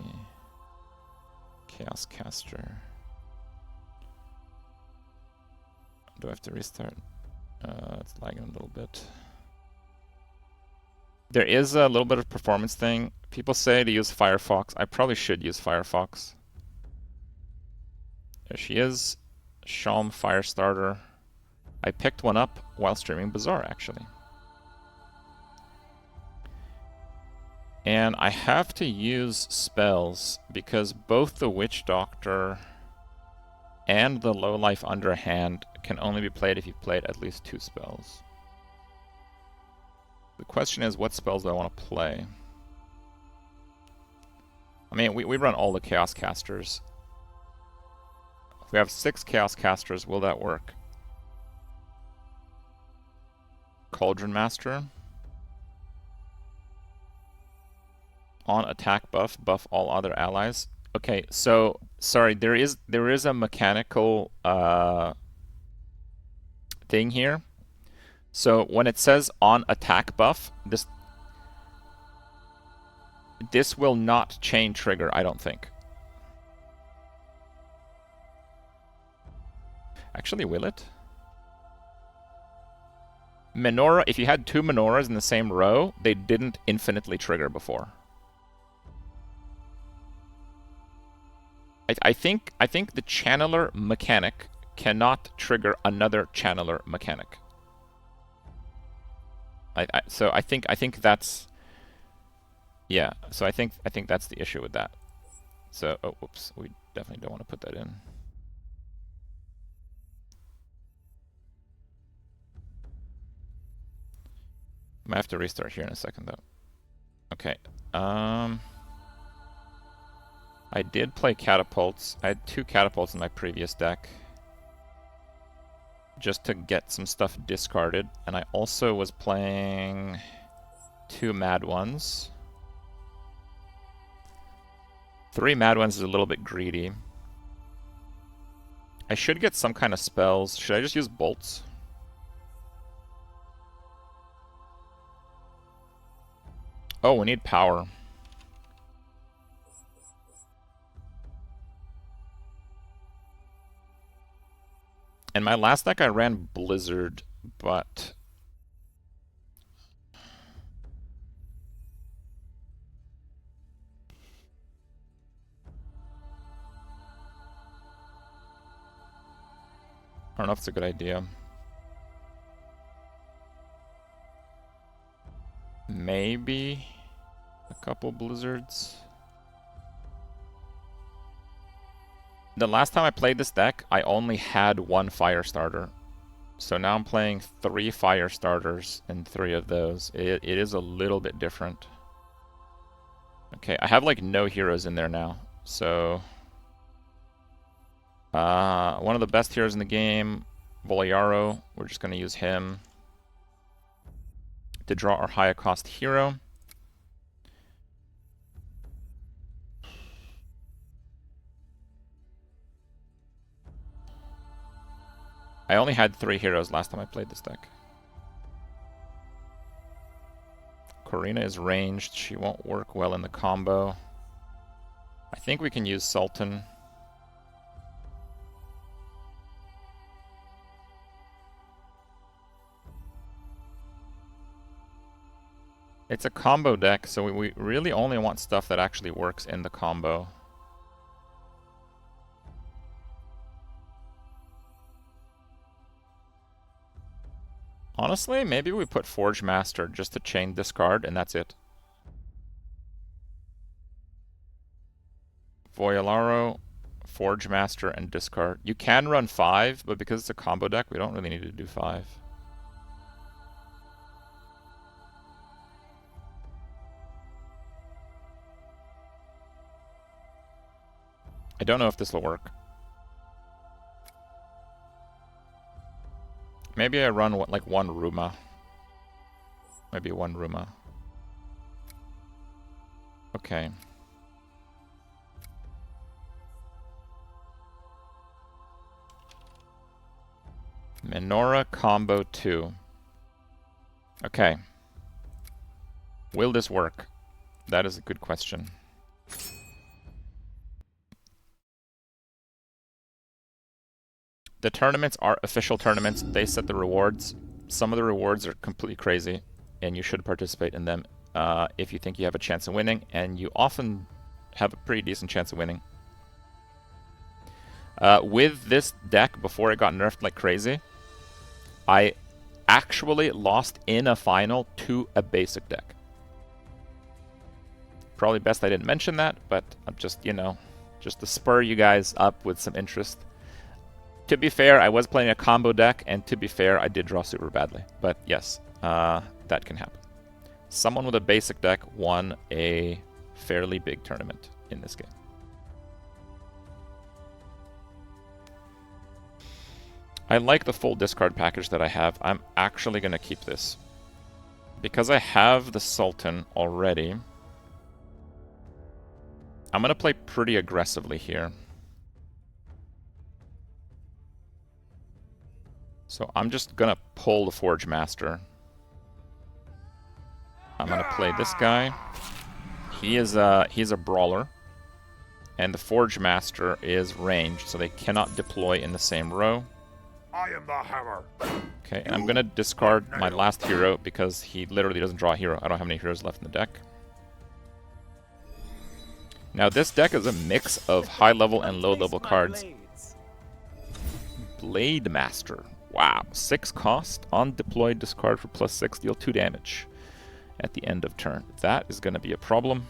Chaos Caster. Do I have to restart? It's lagging a little bit. There is a little bit of performance thing. People say to use Firefox. I probably should use Firefox. There she is. Shalm Firestarter. I picked one up while streaming Bazaar, actually. And I have to use spells because both the Witch Doctor and the Lowlife Underhand can only be played if you've played at least 2 spells. The question is, what spells do I want to play? I mean, we run all the Chaos Casters. If we have 6 Chaos Casters, will that work? Cauldron Master. On attack buff, buff all other allies. Okay, so sorry, there is a mechanical thing here. So when it says on attack buff, this will not chain trigger, I don't think. Actually, will it? Menorah, if you had 2 Menorahs in the same row, they didn't infinitely trigger before. I think the channeler mechanic cannot trigger another channeler mechanic. So I think that's, yeah. So I think that's the issue with that. So, oh, whoops, we definitely don't want to put that in. Might have to restart here in a second though. Okay. I did play catapults. I had 2 catapults in my previous deck, just to get some stuff discarded. And I also was playing 2 mad ones. 3 mad ones is a little bit greedy. I should get some kind of spells. Should I just use bolts? Oh, we need power. In my last deck, I ran Blizzard, but I don't know if it's a good idea. Maybe a couple Blizzards. The last time I played this deck, I only had 1 fire starter. So now I'm playing 3 fire starters and 3 of those. It is a little bit different. Okay, I have like no heroes in there now. So one of the best heroes in the game, Voliaro. We're just going to use him to draw our higher cost hero. I only had 3 heroes last time I played this deck. Corina is ranged. She won't work well in the combo. I think we can use Sultan. It's a combo deck, so we really only want stuff that actually works in the combo. Honestly, maybe we put Forge Master just to chain discard, and that's it. Voyalaro, Forge Master, and discard. You can run 5, but because it's a combo deck, we don't really need to do 5. I don't know if this will work. Maybe I run like 1 Ruma. Maybe 1 Ruma. Okay. Menorah combo 2. Okay. Will this work? That is a good question. The tournaments are official tournaments. They set the rewards. Some of the rewards are completely crazy, and you should participate in them if you think you have a chance of winning, and you often have a pretty decent chance of winning. With this deck, before it got nerfed like crazy, I actually lost in a final to a basic deck. Probably best I didn't mention that, but I'm just, you know, just to spur you guys up with some interest. To be fair, I was playing a combo deck, and to be fair, I did draw super badly. But yes, that can happen. Someone with a basic deck won a fairly big tournament in this game. I like the full discard package that I have. I'm actually going to keep this. Because I have the Sultan already, I'm going to play pretty aggressively here. So I'm just going to pull the Forge Master. I'm going to play this guy. He's a brawler. And the Forge Master is ranged, so they cannot deploy in the same row. I am the hammer. Okay, and I'm going to discard my last hero because he literally doesn't draw a hero. I don't have any heroes left in the deck. Now this deck is a mix of high-level and low-level cards. Blade Master. Wow, 6 cost, on deployed, discard for +6, deal 2 damage at the end of turn. That is going to be a problem.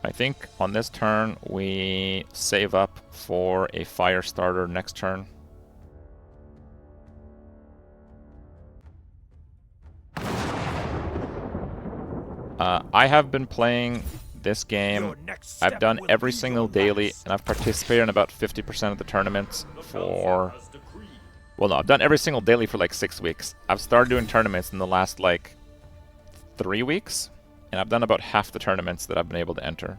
I think on this turn we save up for a fire starter next turn. I have been playing this game. I've done every single daily, and I've participated in about 50% of the tournaments for... Well, no, I've done every single daily for like 6 weeks. I've started doing tournaments in the last like 3 weeks, and I've done about half the tournaments that I've been able to enter.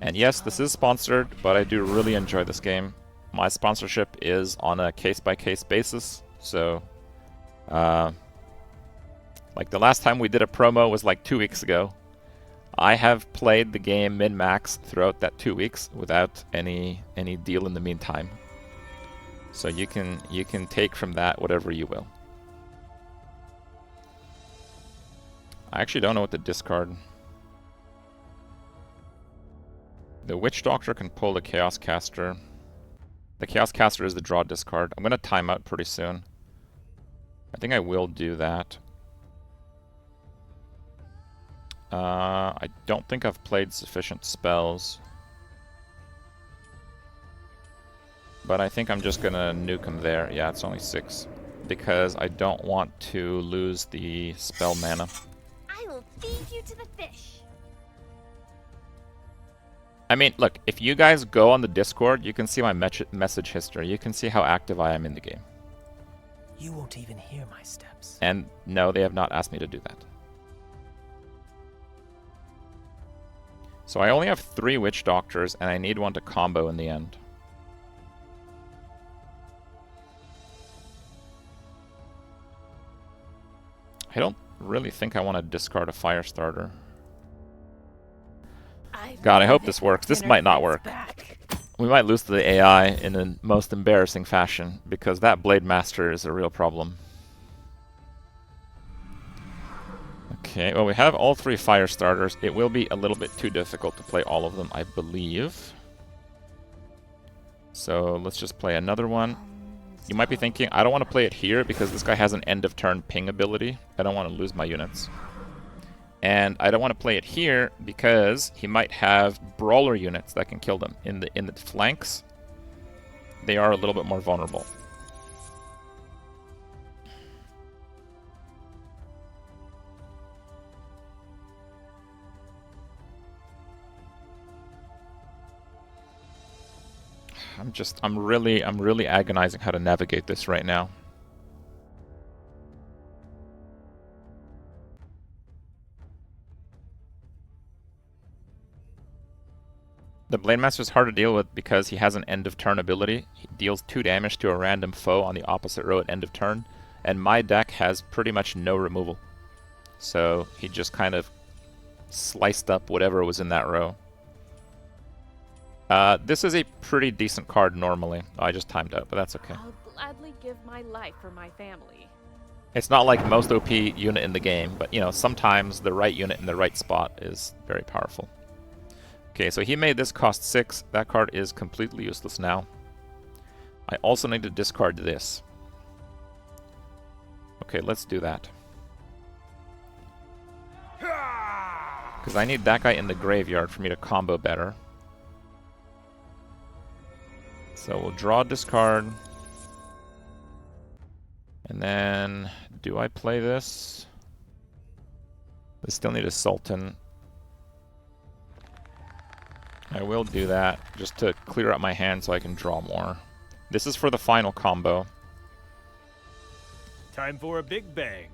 And yes, this is sponsored, but I do really enjoy this game. My sponsorship is on a case-by-case basis, so... like the last time we did a promo was like 2 weeks ago. I have played the game min-max throughout that 2 weeks without any deal in the meantime. So you can take from that whatever you will. I actually don't know what to discard. The Witch Doctor can pull the Chaos Caster. The Chaos Caster is the draw discard. I'm going to time out pretty soon. I think I will do that. I don't think I've played sufficient spells. But I think I'm just gonna nuke him there. Yeah, it's only 6. Because I don't want to lose the spell mana. I will feed you to the fish. I mean, look, if you guys go on the Discord, you can see my message history. You can see how active I am in the game. You won't even hear my steps. And no, they have not asked me to do that. So I only have 3 Witch Doctors, and I need one to combo in the end. I don't really think I want to discard a Firestarter. God, I hope this works. This might not work. We might lose to the AI in the most embarrassing fashion, because that Blade Master is a real problem. Okay, well we have all 3 Firestarters. It will be a little bit too difficult to play all of them, I believe. So let's just play another one. You might be thinking, I don't want to play it here because this guy has an end of turn ping ability. I don't want to lose my units. And I don't want to play it here because he might have brawler units that can kill them. In the flanks, they are a little bit more vulnerable. I'm really agonizing how to navigate this right now. The Blade Master is hard to deal with because he has an end of turn ability. He deals 2 damage to a random foe on the opposite row at end of turn, and my deck has pretty much no removal. So he just kind of sliced up whatever was in that row. This is a pretty decent card normally. Oh, I just timed out, but that's okay. I'll gladly give my life for my family. It's not like most OP unit in the game, but you know, sometimes the right unit in the right spot is very powerful. Okay, so he made this cost 6. That card is completely useless now. I also need to discard this. Okay, let's do that. Because I need that guy in the graveyard for me to combo better. So we'll draw, discard. And then, do I play this? I still need a Sultan. I will do that, just to clear out my hand so I can draw more. This is for the final combo. Time for a big bang.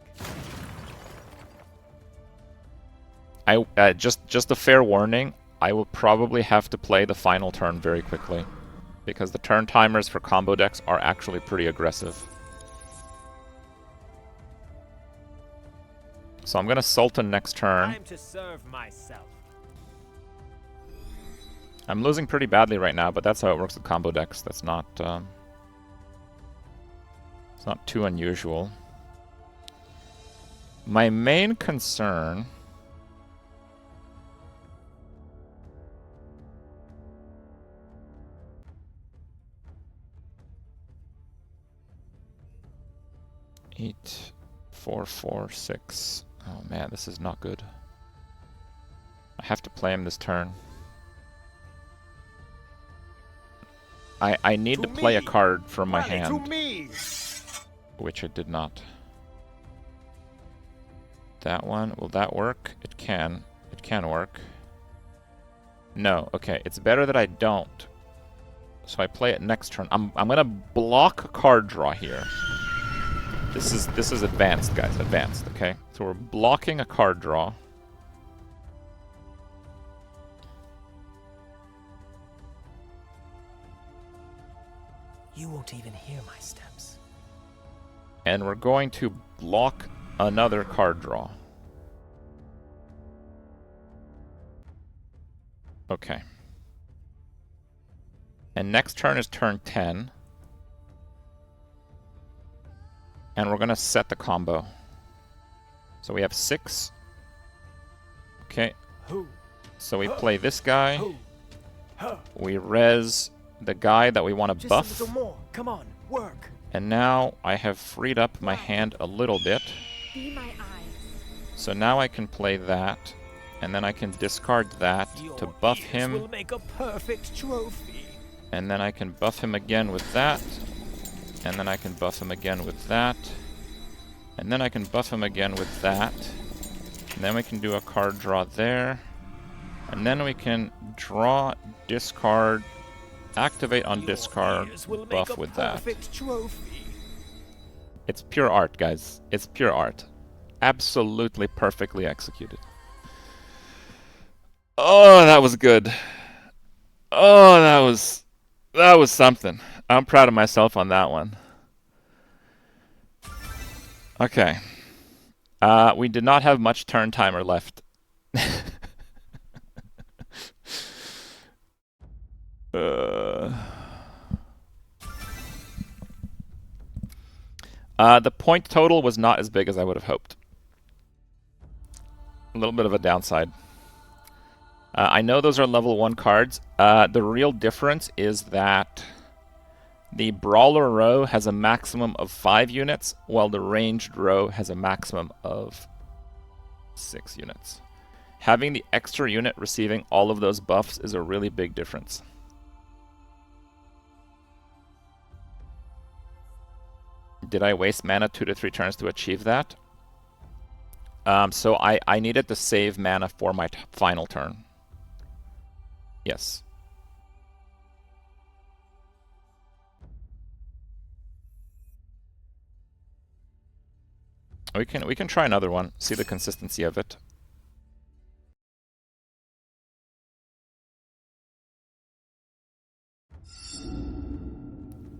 Just a fair warning, I will probably have to play the final turn very quickly, because the turn timers for combo decks are actually pretty aggressive. So I'm gonna Sultan next turn. Time to serve myself. I'm losing pretty badly right now, but that's how it works with combo decks. That's not it's not too unusual. My main concern eight, 4, 4, 6. Oh man, this is not good. I have to play him this turn. I need to play a card from my hand, which I did not. That one, will that work? It can. It can work. No, okay, it's better that I don't. So I play it next turn. I'm gonna block a card draw here. This is advanced, guys, advanced, okay? So we're blocking a card draw. You won't even hear my steps. And we're going to block another card draw. Okay. And next turn is turn 10. And we're going to set the combo. So we have 6. Okay. So we play this guy. We res the guy that we want to buff. Just a little more. Come on, work. And now I have freed up my hand a little bit. Be my eyes. So now I can play that. And then I can discard that to buff him. Will make a perfect trophy. And then I can buff him again with that. And then I can buff him again with that. And then I can buff him again with that. And then we can do a card draw there. And then we can draw, discard, activate on discard, buff with that. It's pure art, guys. It's pure art. Absolutely perfectly executed. Oh, that was good. Oh, that was something. I'm proud of myself on that one. Okay. We did not have much turn timer left. The point total was not as big as I would have hoped. A little bit of a downside. I know those are level 1 cards. The real difference is that the Brawler row has a maximum of 5 units, while the Ranged row has a maximum of 6 units. Having the extra unit receiving all of those buffs is a really big difference. Did I waste mana 2 to 3 turns to achieve that? So I needed to save mana for my final turn. Yes. We can try another one, see the consistency of it.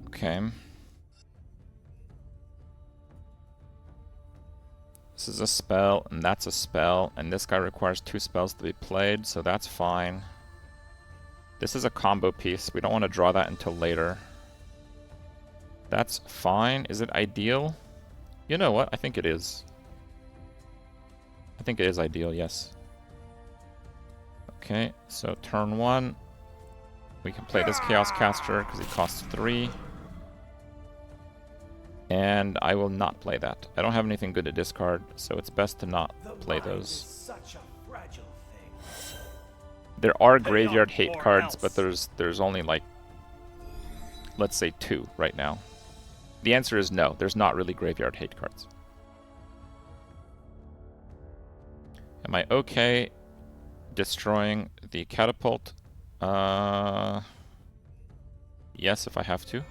Okay. This is a spell, and that's a spell, and this guy requires 2 spells to be played, so that's fine. This is a combo piece. We don't want to draw that until later. That's fine. Is it ideal? You know what? I think it is. I think it is ideal, yes. Okay, so turn 1. We can play this Chaos Caster because he costs 3. And I will not play that. I don't have anything good to discard, so it's best to not play those. There are graveyard hate cards, but there's only like, let's say 2 right now. The answer is no, there's not really graveyard hate cards. Am I okay destroying the catapult? Yes, if I have to.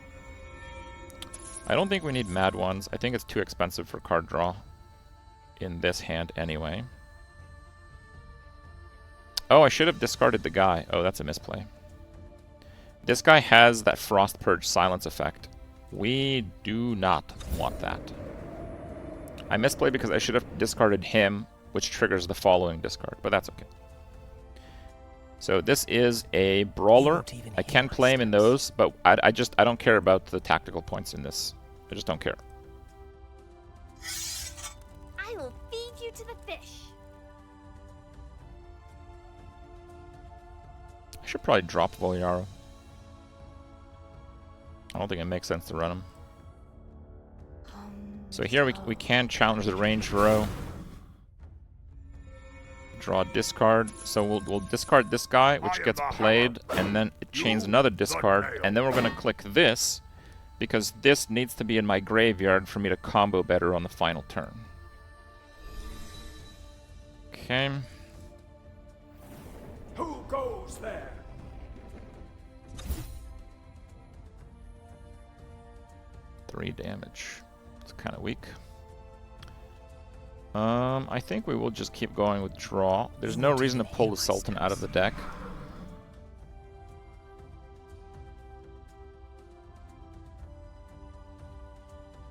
I don't think we need mad ones. I think it's too expensive for card draw in this hand anyway. Oh, I should have discarded the guy. Oh, that's a misplay. This guy has that Frost Purge silence effect. We do not want that. I misplayed because I should have discarded him, which triggers the following discard, but that's okay. So this is a Brawler. I can play him in those, but I don't care about the tactical points in this. I just don't care. I will feed you to the fish. I should probably drop Volyaro. I don't think it makes sense to run him. So here we can challenge the ranged row. Draw a discard. So we'll discard this guy, which gets played, and then it chains another discard, and then we're gonna click this, because this needs to be in my graveyard for me to combo better on the final turn. Okay. Who goes there? 3 damage. It's kind of weak. I think we will just keep going with draw. There's no reason to pull the Sultan out of the deck.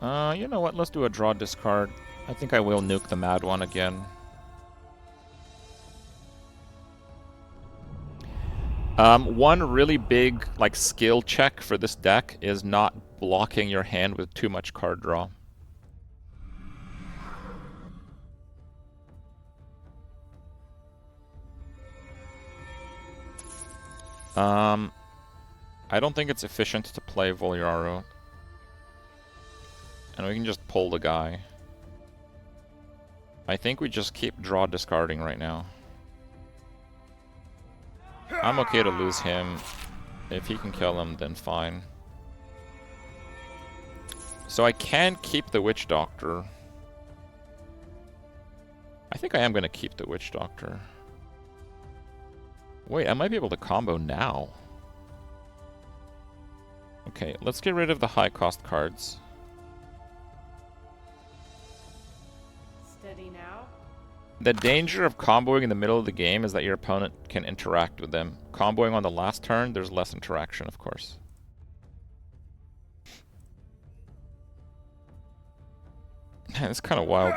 You know what? Let's do a draw discard. I think I will nuke the Mad One again. One really big like skill check for this deck is not blocking your hand with too much card draw. I don't think it's efficient to play Volyaru. And we can just pull the guy. I think we just keep draw discarding right now. I'm okay to lose him. If he can kill him, then fine. So I can keep the Witch Doctor. I think I am going to keep the Witch Doctor. Wait, I might be able to combo now. Okay, let's get rid of the high cost cards. Steady now. The danger of comboing in the middle of the game is that your opponent can interact with them. Comboing on the last turn, there's less interaction, of course. It's kind of wild.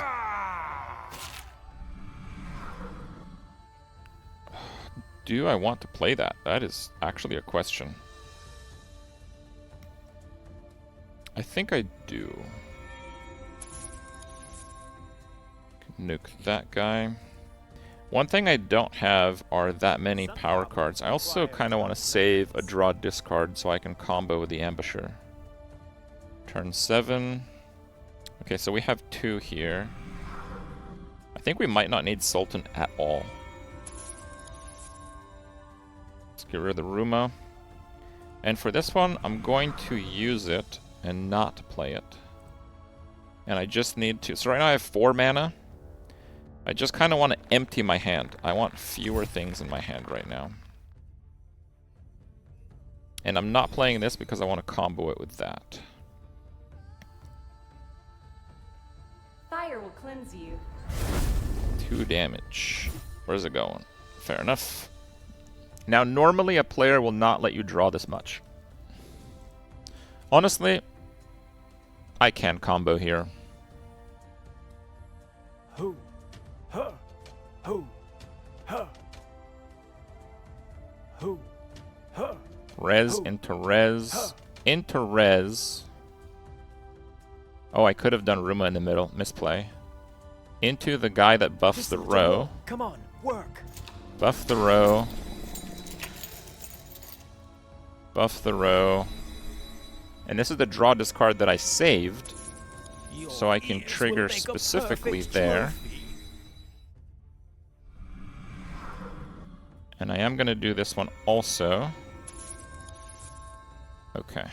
Do I want to play that? That is actually a question. I think I do. Nuke that guy. One thing I don't have are that many power cards. I also kind of want to save a draw discard so I can combo with the Ambusher. Turn 7. Okay, so we have 2 here. I think we might not need Sultan at all. Let's get rid of the Ruma. And for this one, I'm going to use it and not play it. And I just need to... So right now I have 4 mana. I just kind of want to empty my hand. I want fewer things in my hand right now. And I'm not playing this because I want to combo it with that. Fire will cleanse you. 2 damage. Where's it going? Fair enough. Now, normally a player will not let you draw this much. Honestly, I can combo here. Who? Huh? Who? Huh? Who? Huh? Res into res. Into res. Oh, I could have done Ruma in the middle. Misplay. Into the guy that buffs the row. Come on, work. Buff the row. Buff the row. And this is the draw discard that I saved. So I can trigger specifically there. And I am going to do this one also. Okay.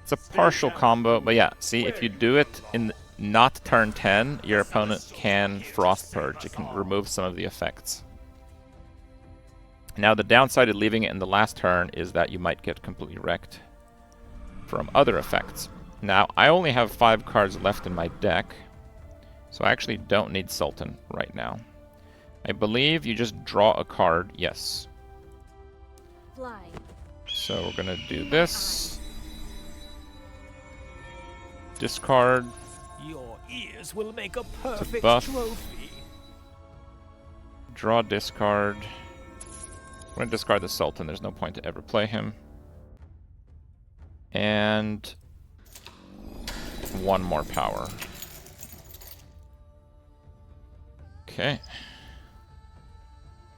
It's a partial combo, but yeah, see, if you do it in not turn 10, your opponent can Frost Purge. It can remove some of the effects. Now, the downside of leaving it in the last turn is that you might get completely wrecked from other effects. Now, I only have 5 cards left in my deck, so I actually don't need Sultan right now. I believe you just draw a card, yes. Fly. So we're gonna do this. Discard. Your ears will make a perfect buff. trophy. Draw discard. I'm gonna discard the Sultan, there's no point to ever play him. And 1 more power. Okay.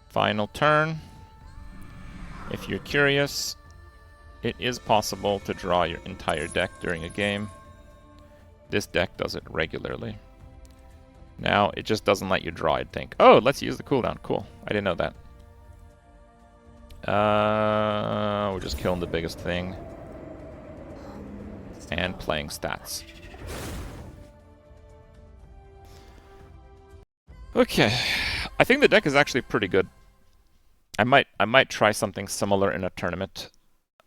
Final turn. If you're curious, it is possible to draw your entire deck during a game. This deck does it regularly. Now, it just doesn't let you draw, I'd think. Oh, let's use the cooldown. Cool. I didn't know that. We're just killing the biggest thing. And playing stats. Okay, I think the deck is actually pretty good. I might try something similar in a tournament.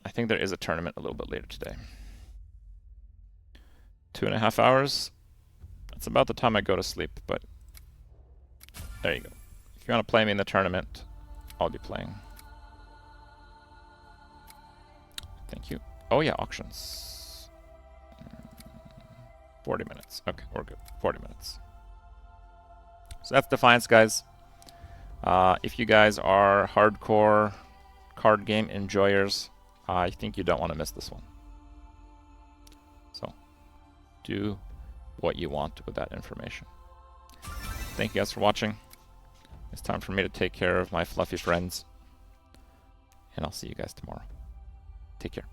I think there is a tournament a little bit later today. 2.5 hours. That's about the time I go to sleep, but there you go. If you want to play me in the tournament, I'll be playing. Thank you. Oh yeah, auctions. 40 minutes. Okay, we're good. 40 minutes. So that's Dfiance, guys. If you guys are hardcore card game enjoyers, I think you don't want to miss this one. So, do what you want with that information. Thank you guys for watching. It's time for me to take care of my fluffy friends. And I'll see you guys tomorrow. Take care.